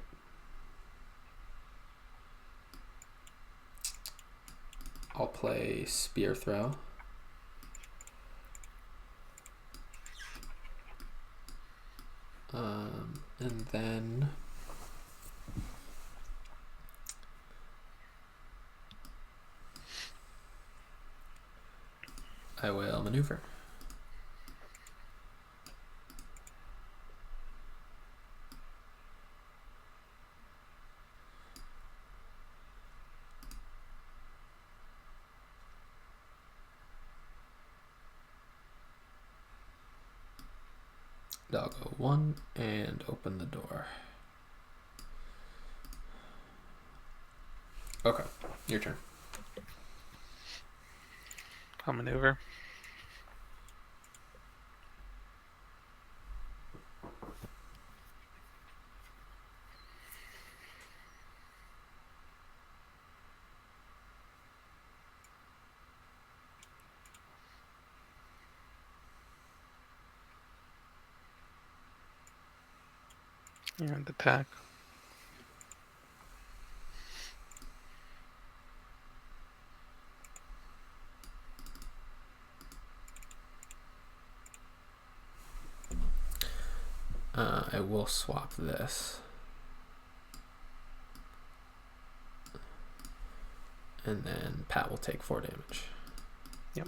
I'll play Spear Throw. And then I will maneuver. I'll go 1 and open the door. Okay, your turn. I'll maneuver. And attack. will swap this. And then Pat will take 4 damage. Yep.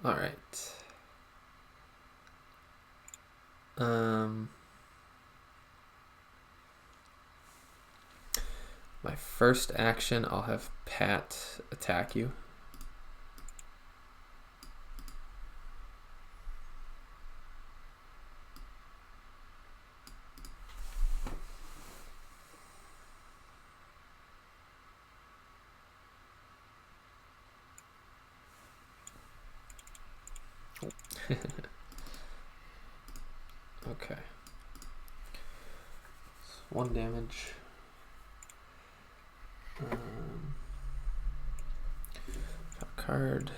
All right. My first action, I'll have Pat attack you. Okay. 1 damage. Top card.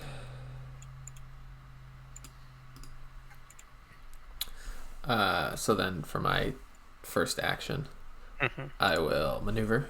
So then for my first action, I will maneuver.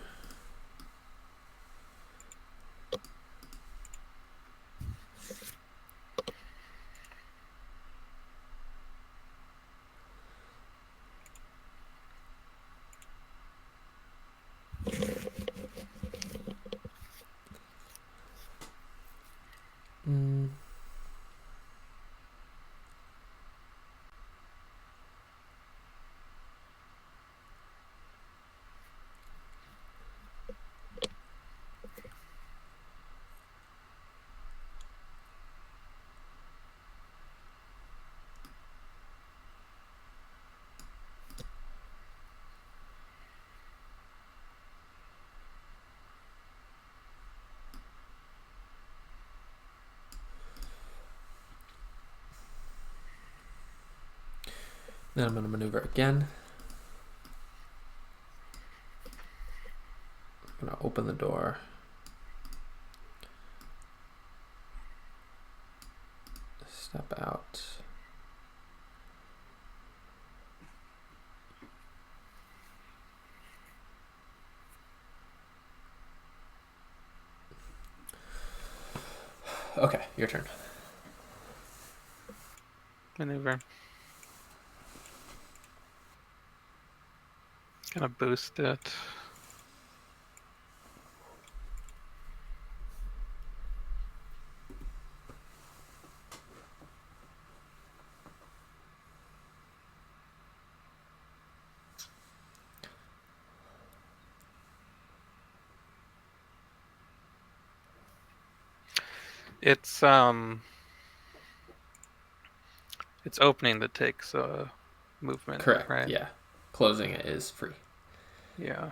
Then I'm going to maneuver again. I'm going to open the door. Step out. Okay, your turn. Maneuver. Gonna boost it. It's opening that takes movement. Correct, right? yeah. Closing it is free. Yeah.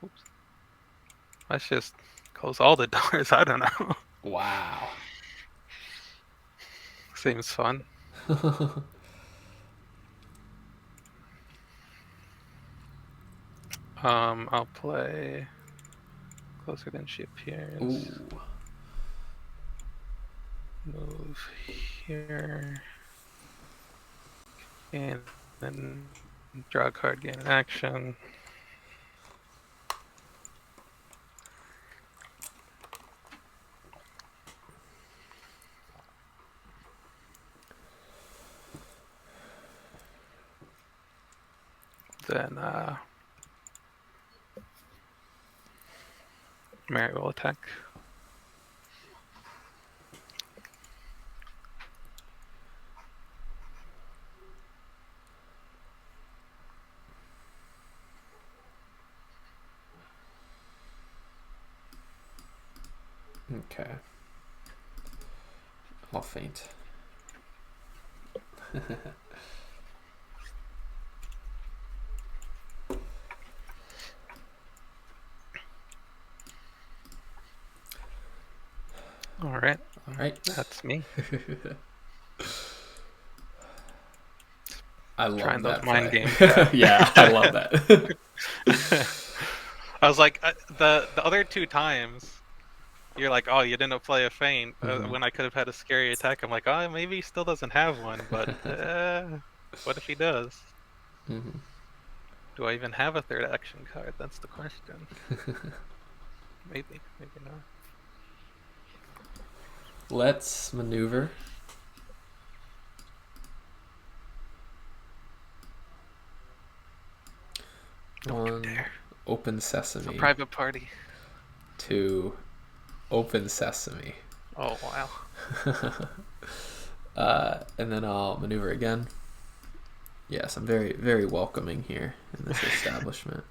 Oops. Let's just close all the doors. I don't know. Wow. Seems fun. I'll play Closer Than She Appears. Ooh. Move here. And then draw a card, gain an action. Then Mary will attack. Okay. I'll faint. All right. All right. That's me. I love Trying those that mind play. games. Yeah. Yeah, I love that. I was like, the other two times, you're like, oh, you didn't play a feint when I could have had a scary attack. I'm like, oh, maybe he still doesn't have one, but what if he does? Mhm. Do I even have a third action card? That's the question. Maybe not. Let's maneuver. Don't you 1, dare. open It's a sesame. private party. 2, open sesame. Oh, wow. And then I'll maneuver again. Yes, I'm very, very welcoming here in this establishment.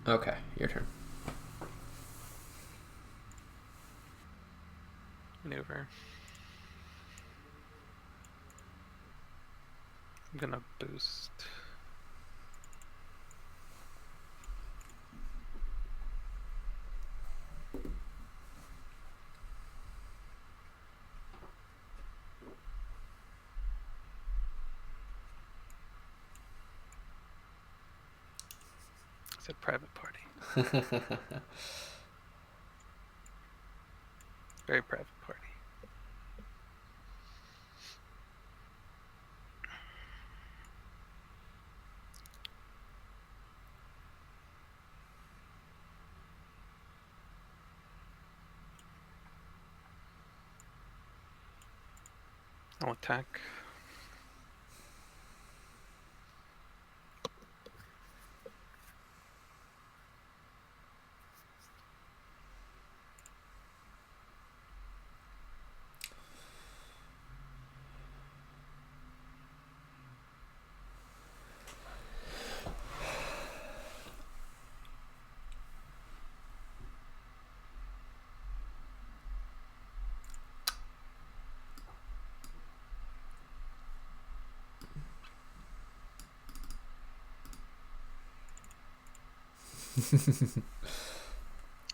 Okay, your turn. Maneuver. I'm gonna boost. I said private party. Very private party. I'll attack.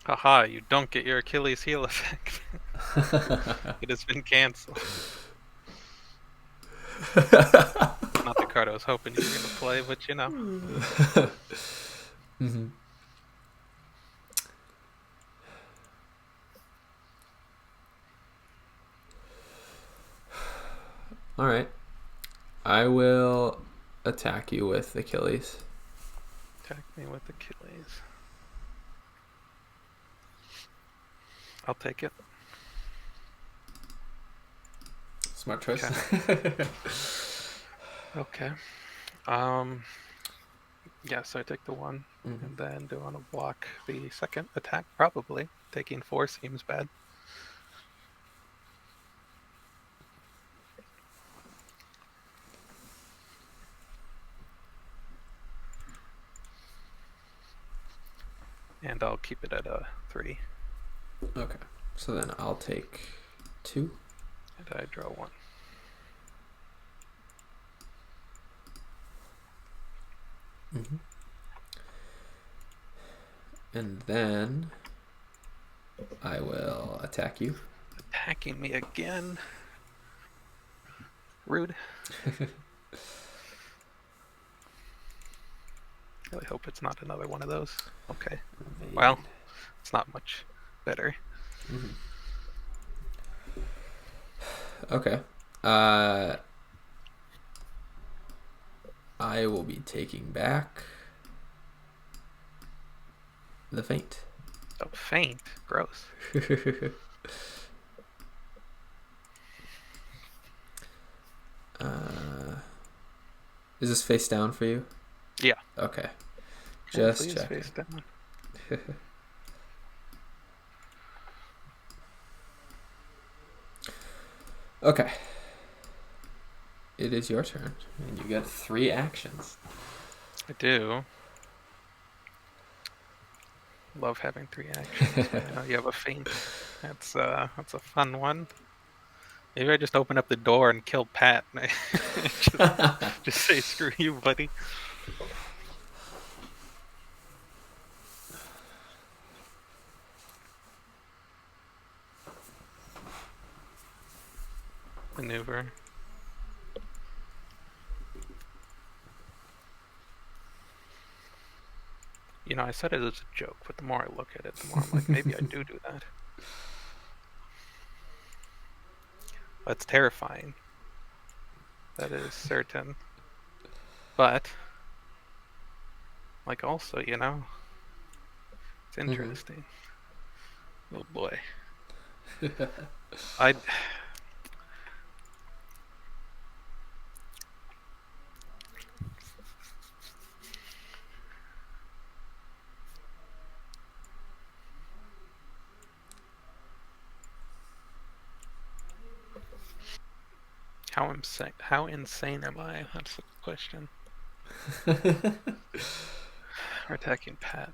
Haha, you don't get your Achilles heel effect. It has been cancelled. Not the card I was hoping you were going to play, but you know. Mm-hmm. All right. I will attack you with Achilles. Attack me with Achilles. I'll take it. Smart choice. Okay. Yeah, so I take the one, and then do I want to block the second attack? Probably. Taking 4 seems bad. And I'll keep it at a 3. Okay. So then I'll take 2. And I draw 1. Mm-hmm. And then I will attack you. Attacking me again. Rude. Really hope it's not another one of those. Okay. Well, it's not much better. Mm-hmm. Okay. I will be taking back the feint. Oh, faint. Gross. Is this face down for you? Yeah. Okay. Yeah, Just please checking. face down. Okay. It is your turn, and you get 3 actions. I do. Love having 3 actions. I know you have a feint. That's a fun one. Maybe I just open up the door and kill Pat. Just say screw you, buddy. Maneuver. You know, I said it as a joke, but the more I look at it, the more I'm like, maybe I do that. That's terrifying. That is certain. But, like, also, you know, it's interesting. Oh boy. I. How insane am I? That's the question. We're attacking Pat.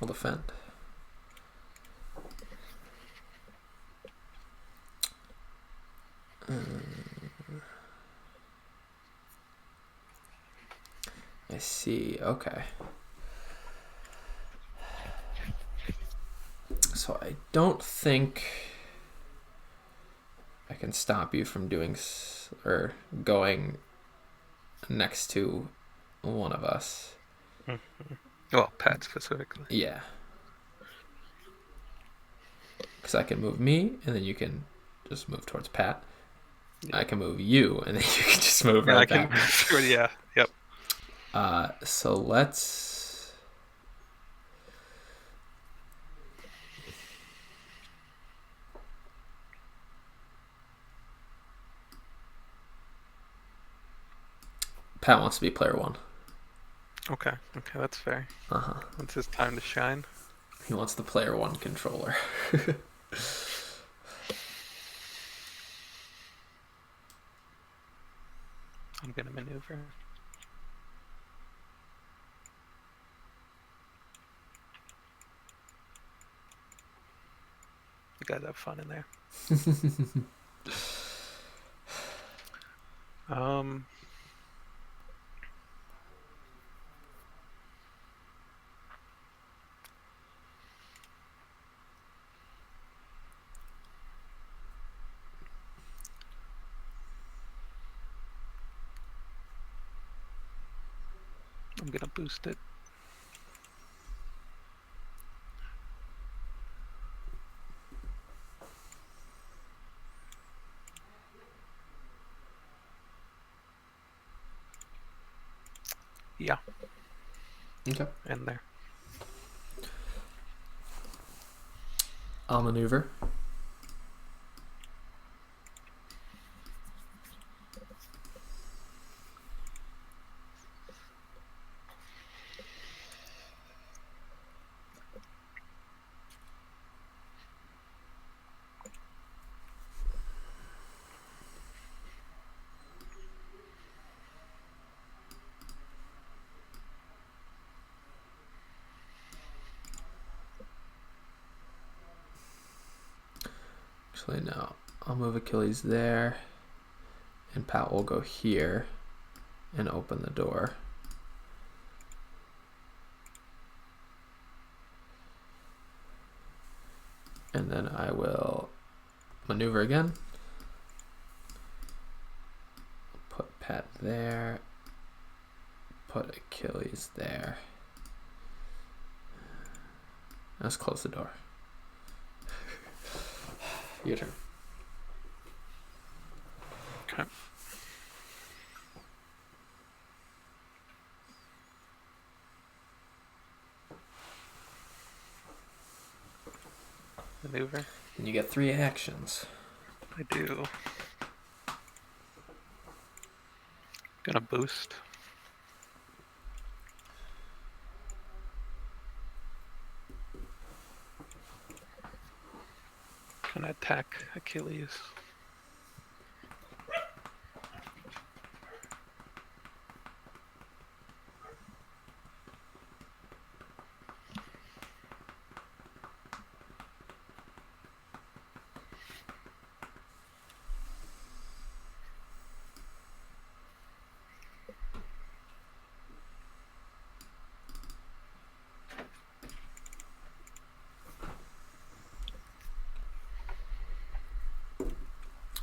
I'll defend. I see. Okay. So I don't think I can stop you from doing or going next to one of us. Well, Pat specifically. Yeah. Because I can move me, and then you can just move towards Pat. Yeah. I can move you, and then you can just move right back. Yeah, yep. So let's... Pat wants to be player 1. Okay, that's fair. It's his time to shine. He wants the player 1 controller. I'm gonna maneuver. You guys have fun in there. I'm gonna boost it. Yeah. Okay. In there. I'll maneuver. Actually, no. I'll move Achilles there. And Pat will go here and open the door. And then I will maneuver again. Put Pat there. Put Achilles there. Let's close the door. Your turn. Okay. Maneuver. And you get 3 actions. I do. Gonna boost. Gonna attack Achilles.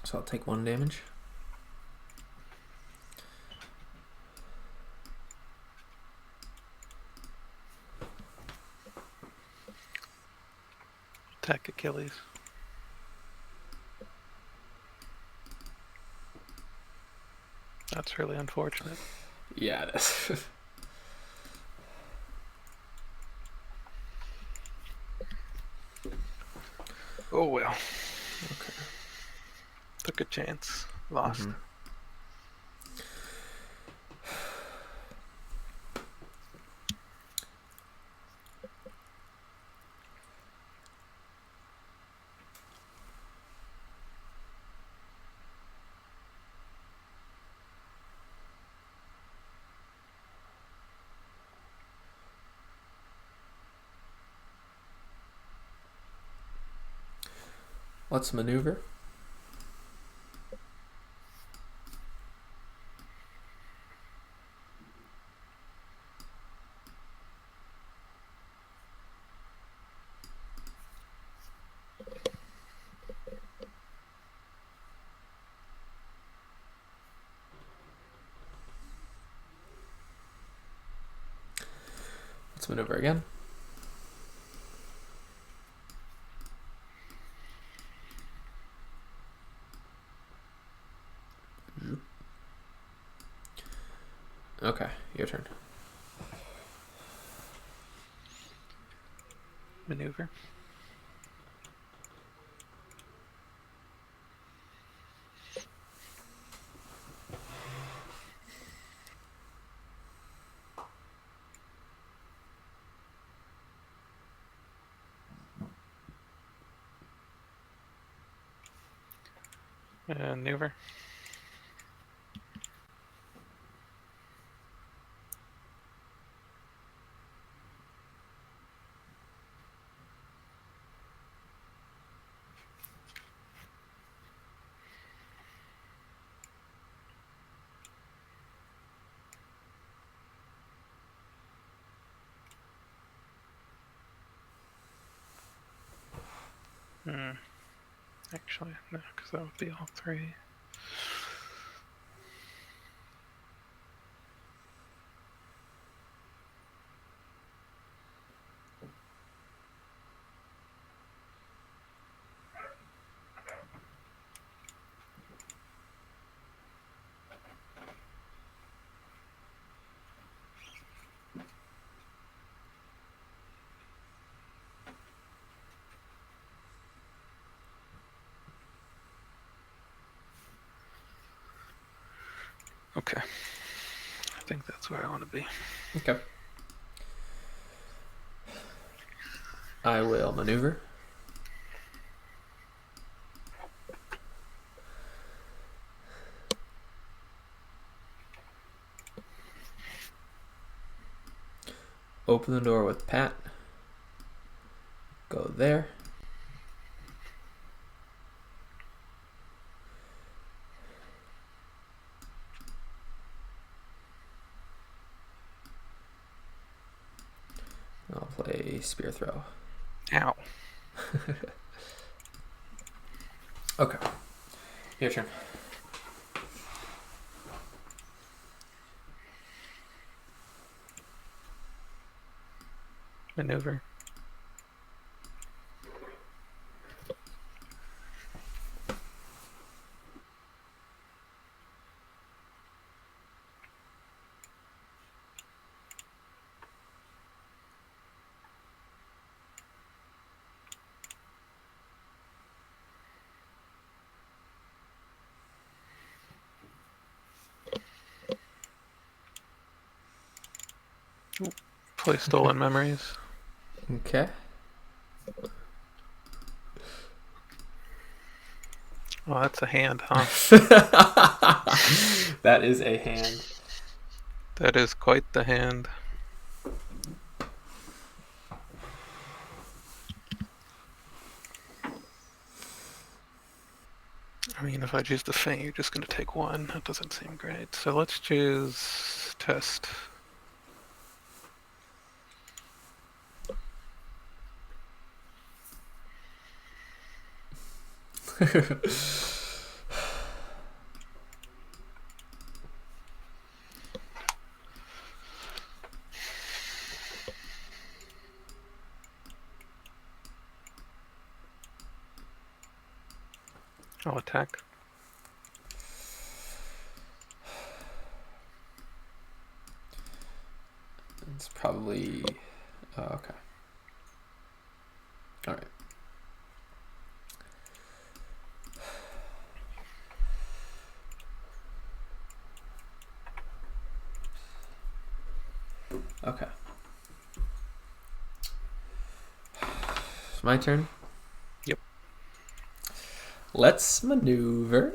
So I'll take 1 damage. Attack Achilles. That's really unfortunate. Yeah, it is. Oh well. Okay. Took a chance. Lost. Mhm. Let's maneuver. Let's maneuver again. Okay, your turn. Maneuver. Maneuver. Actually, no, because that would be all 3. Okay. I think that's where I want to be. Okay. I will maneuver. Open the door with Pat. Go there. I'll play spear throw. Ow. Okay. Your turn. Maneuver. Play Stolen Memories. Okay. Oh, that's a hand, huh? That is a hand. That is quite the hand. I mean, if I choose the Feint, you're just going to take one. That doesn't seem great. So let's choose Test. I'll attack. It's probably... Oh, okay. All right. Okay. It's my turn? Yep. Let's maneuver.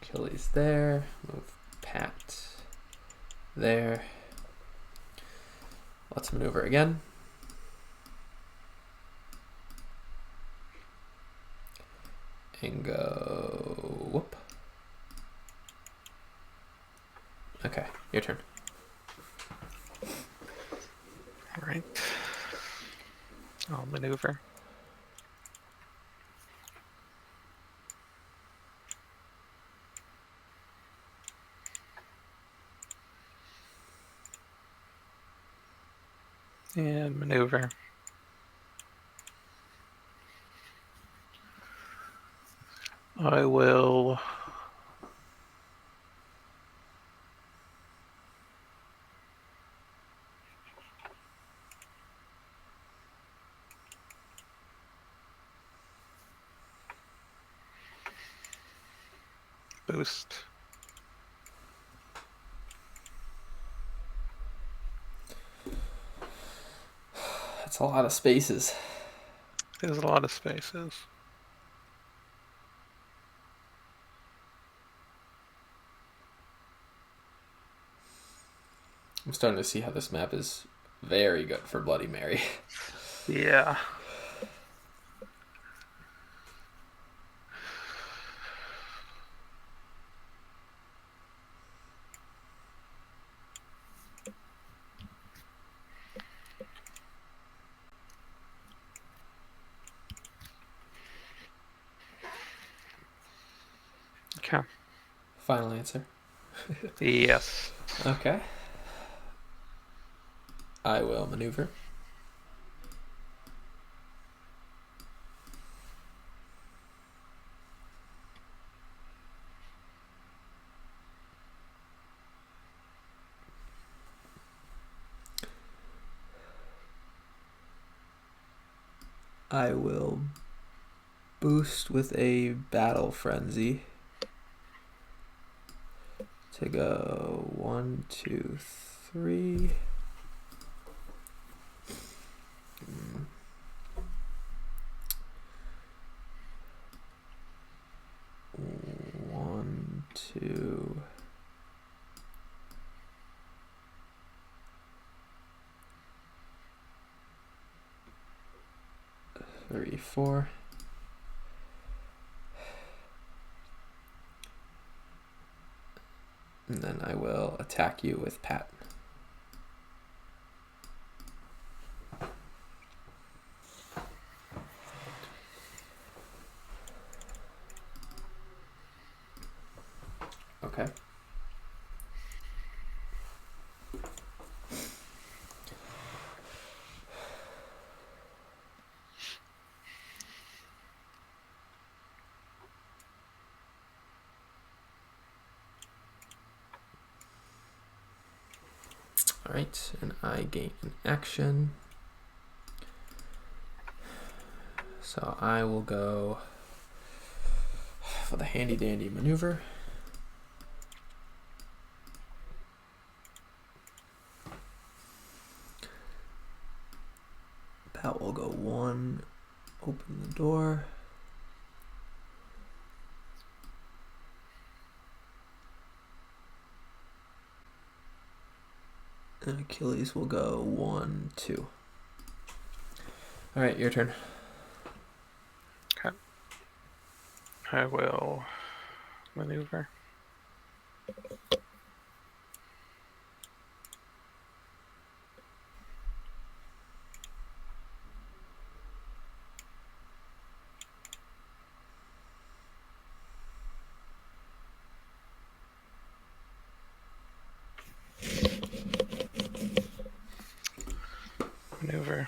Achilles there. Move Pat there. Let's maneuver again. And go... Whoop. Okay, your turn. All right. I'll maneuver. And maneuver. I will... boost. That's a lot of spaces. There's a lot of spaces. I'm starting to see how this map is very good for Bloody Mary. Yeah. Okay. Final answer. Yes. Okay. I will maneuver. I will boost with a Battle Frenzy to go 1, 2, 3. 1, 2. 3, 4. And then I will attack you with Pat. Okay. Alright, and I gain an action. So I will go for the handy dandy maneuver. Pat will go 1, open the door. And Achilles will go 1, 2. All right, your turn. Okay. I will maneuver. Maneuver.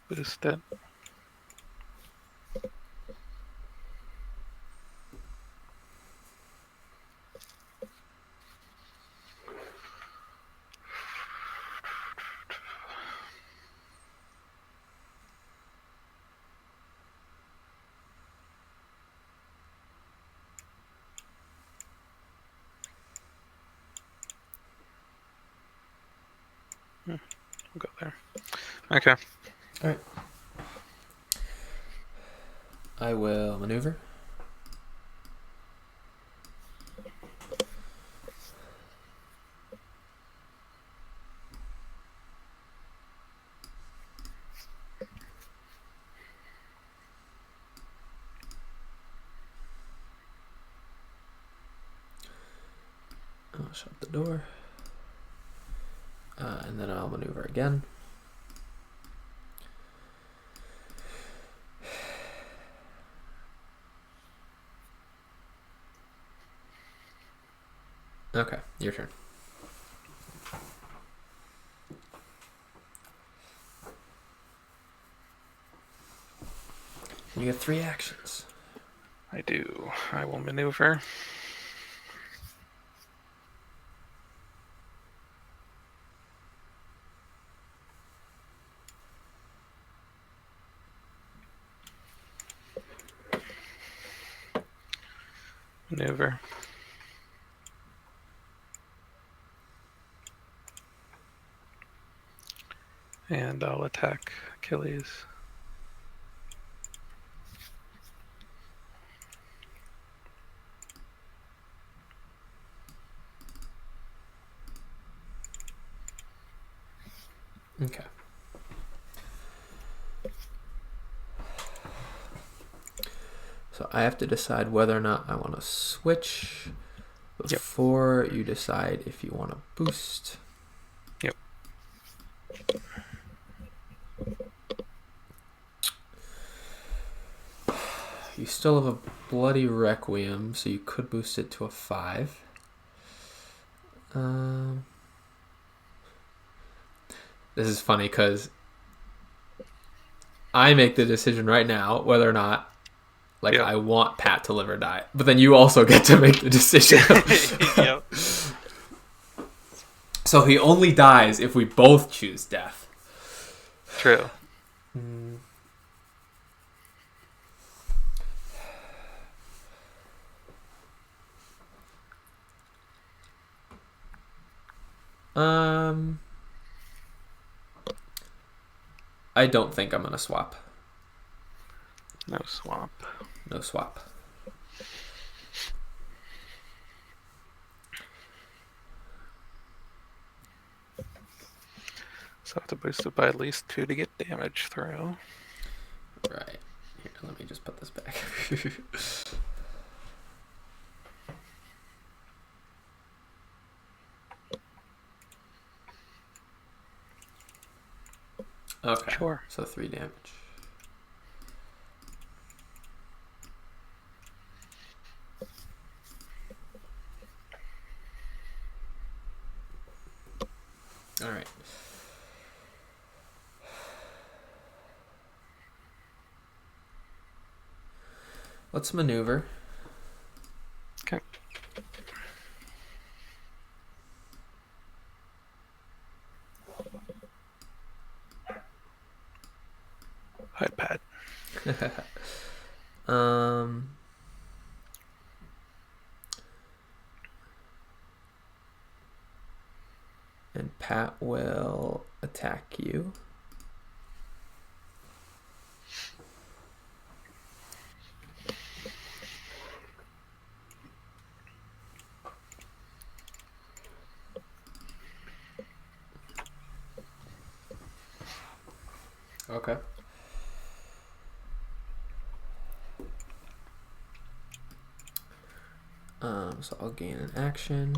Boost it. We'll go there. Okay. All right. I will maneuver. I'll shut the door. And then I'll maneuver again. Okay, your turn. You get 3 actions. I do. I will maneuver. Maneuver. And I'll attack Achilles. Okay. So I have to decide whether or not I want to switch before you decide if you want to boost. Yep. You still have a bloody Requiem, so you could boost it to a 5. This is funny because I make the decision right now whether or not I want Pat to live or die. But then you also get to make the decision. Yep. So he only dies if we both choose death. True. I don't think I'm gonna swap. No swap. No swap. So I have to boost it by at least 2 to get damage through. Right. Here, let me just put this back. Okay. Sure. So 3 damage. All right. Let's maneuver. Okay. Hi, Pat. And Pat will attack you. Okay. So I'll gain an action.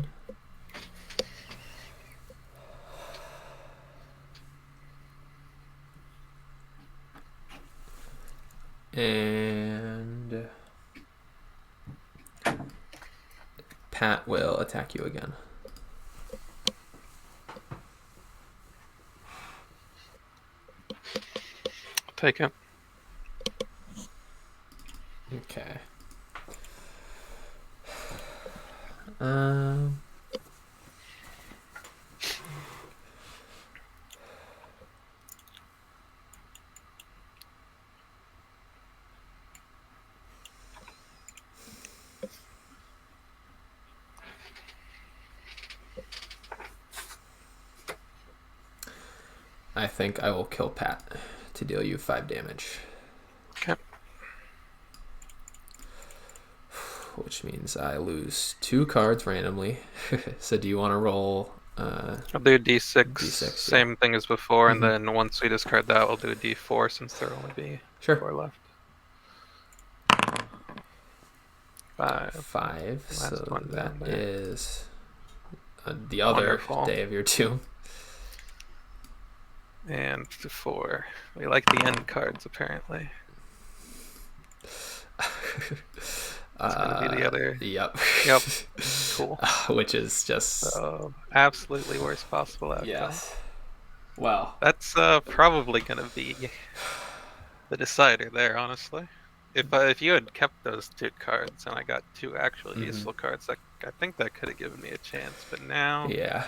And Pat will attack you again. Take it. Okay. I think I will kill Pat to deal you 5 damage. Okay. Which means I lose 2 cards randomly. So do you want to roll? I'll do a D6. D6, Same thing as before, and Mhm. then once we discard that, we'll do a D4 since there'll only be Sure. 4 left. 5. 5. Last So one that down there. is the other Wonderful. day of your tomb. And 4. We like the end cards, apparently. It's gonna be the other. Yep. Yep. Cool. Which is just So, absolutely worst possible outcome. yes. Well, That's probably gonna be the decider there, honestly. If you had kept those 2 cards and I got 2 actually useful cards, I think that could have given me a chance. But now, yeah,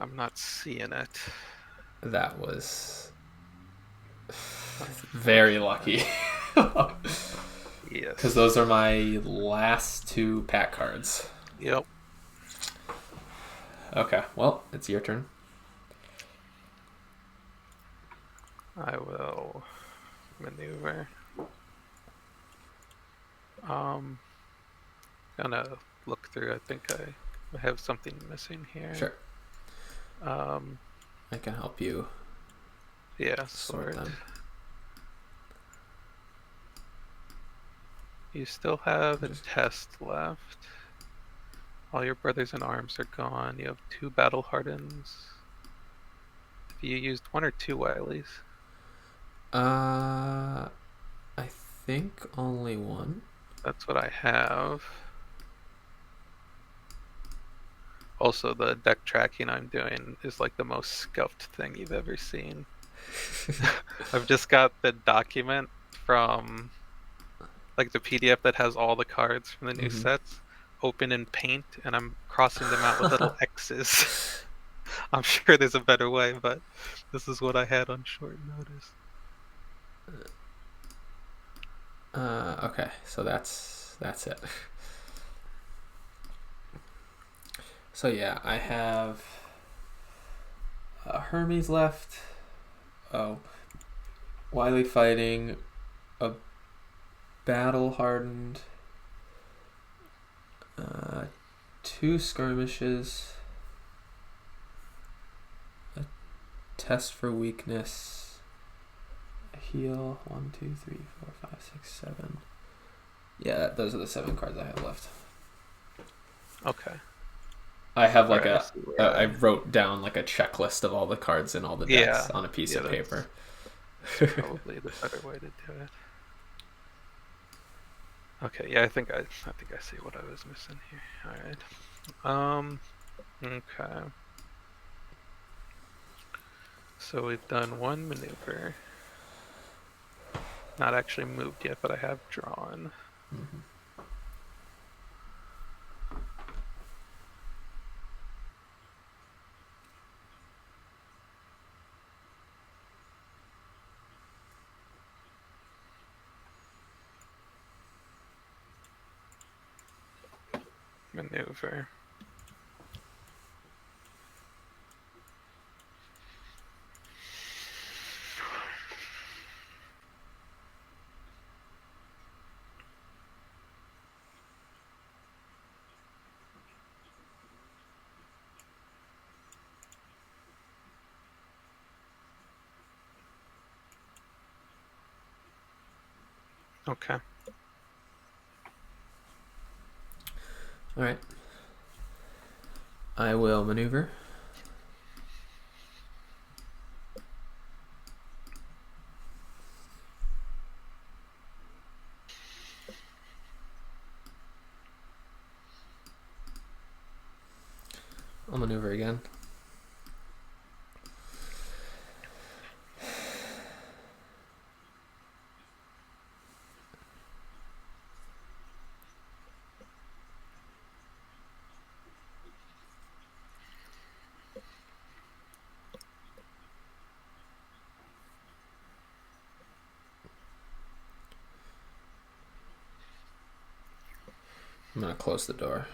I'm not seeing it. that was very lucky. Yes. Because those are my last 2 pack cards. Yep. Okay, well, it's your turn. I will maneuver. Gonna look through. I think I have something missing here. Sure. I can help you. Yeah, sort sword. them. You still have a test left. All your brothers in arms are gone. You have 2 battle hardens. Have you used 1 or 2 Wileys? I think only 1. That's what I have. Also, the deck tracking I'm doing is like the most scuffed thing you've ever seen. I've just got the document from like the PDF that has all the cards from the new sets open in Paint, and I'm crossing them out with little X's. I'm sure there's a better way, but this is what I had on short notice. Okay, so that's it. So yeah, I have Hermes left. Oh, Wily fighting, a battle hardened, 2 skirmishes, a test for weakness, a heal. 1, 2, 3, 4, 5, 6, 7. Yeah, those are the 7 cards I have left. Okay. I have like I wrote down like a checklist of all the cards in all the decks on a piece of paper. That's probably the better way to do it. Okay, yeah, I think I see what I was missing here. All right. Okay. So we've done 1 maneuver. Not actually moved yet, but I have drawn. Maneuver. Okay. All right. I will maneuver. I'll maneuver again. I'm going to close the door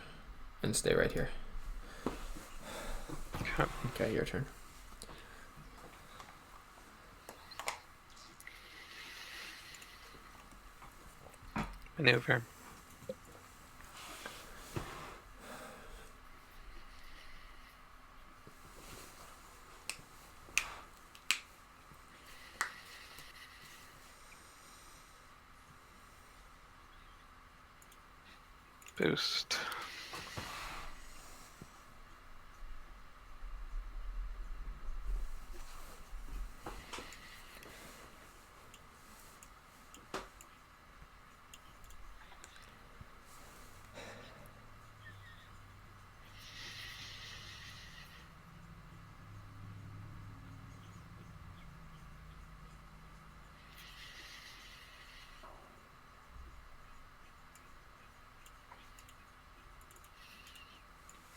and stay right here. Okay. Okay, your turn. Maneuver. Boost.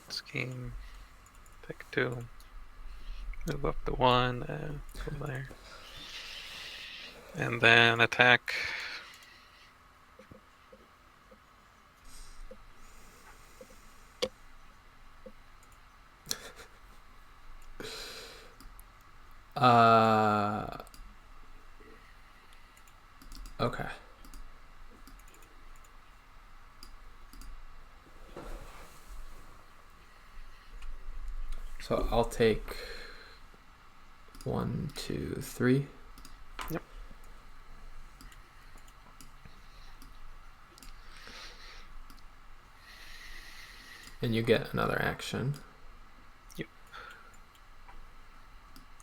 Scheme. Pick 2. Move up to 1 and from there. And then attack. Okay. So I'll take 1, 2, 3. Yep. And you get another action. Yep.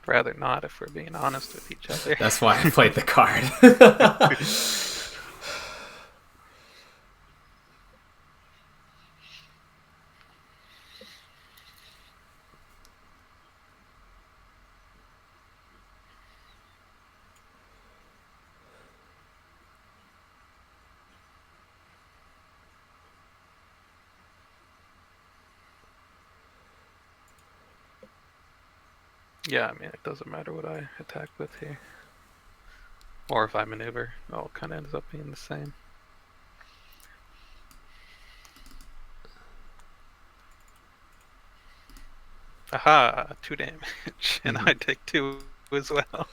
Rather not, if we're being honest with each other. That's why I played the card. Yeah, I mean, it doesn't matter what I attack with here. Or if I maneuver, it all kind of ends up being the same. Aha! 2 damage. And I take 2 as well.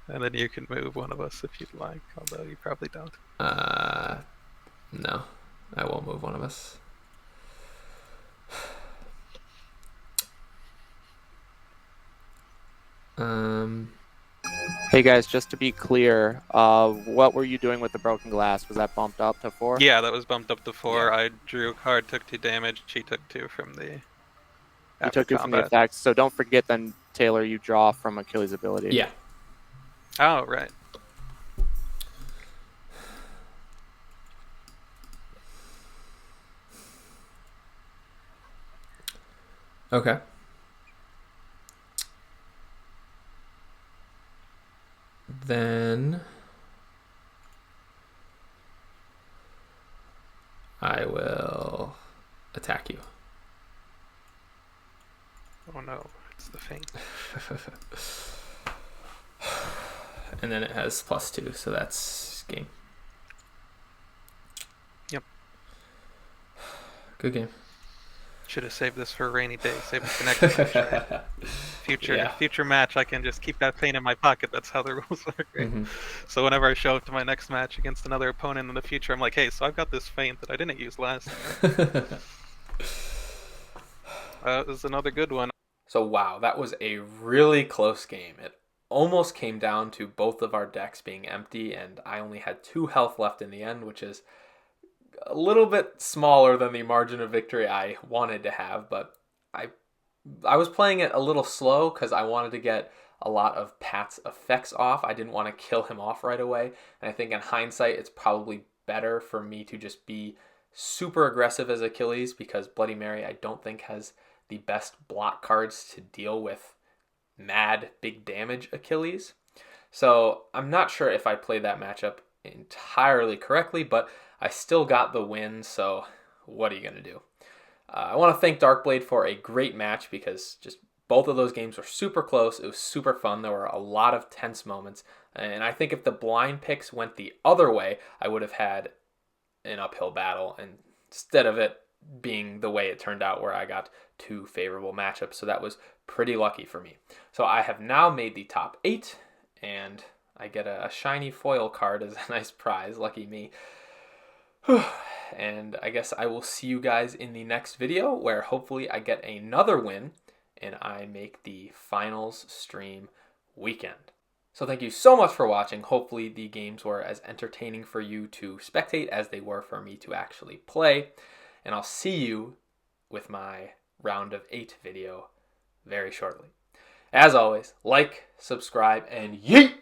And then you can move one of us if you'd like, although you probably don't. No, I won't move one of us. Hey guys, just to be clear, what were you doing with the broken glass? Was that bumped up to 4? Yeah, that was bumped up to 4. Yeah. I drew a card, took 2 damage. She took 2 from the You after took 2 from the combat. effects, so don't forget then, Taylor, you draw from Achilles' ability. Yeah. Oh, right. Okay. Then I will attack you. Oh no, it's the feint. And then it has +2, so that's game. Yep. Good game. Should have saved this for a rainy day. Save it for next match, right? Yeah. Future match, I can just keep that pain in my pocket. That's how the rules work, right? Mm-hmm. So whenever I show up to my next match against another opponent in the future, I'm like, hey, so I've got this feint that I didn't use last time. This is another good one. So wow, that was a really close game. It almost came down to both of our decks being empty, and I only had 2 health left in the end, which is a little bit smaller than the margin of victory I wanted to have, but I I was playing it a little slow because I wanted to get a lot of Pat's effects off. I didn't want to kill him off right away, and I think in hindsight it's probably better for me to just be super aggressive as Achilles, because Bloody Mary I don't think has the best block cards to deal with mad big damage Achilles. So I'm not sure if I played that matchup entirely correctly, but I still got the win, so what are you going to do? I want to thank Darkblade for a great match, because just both of those games were super close. It was super fun. There were a lot of tense moments, and I think if the blind picks went the other way, I would have had an uphill battle, and instead of it being the way it turned out, where I got 2 favorable matchups. So that was pretty lucky for me. So I have now made the top 8, and I get a shiny foil card as a nice prize. Lucky me. And I guess I will see you guys in the next video, where hopefully I get another win and I make the finals stream weekend. So thank you so much for watching. Hopefully the games were as entertaining for you to spectate as they were for me to actually play. And I'll see you with my round of 8 video very shortly. As always, like, subscribe, and yeet!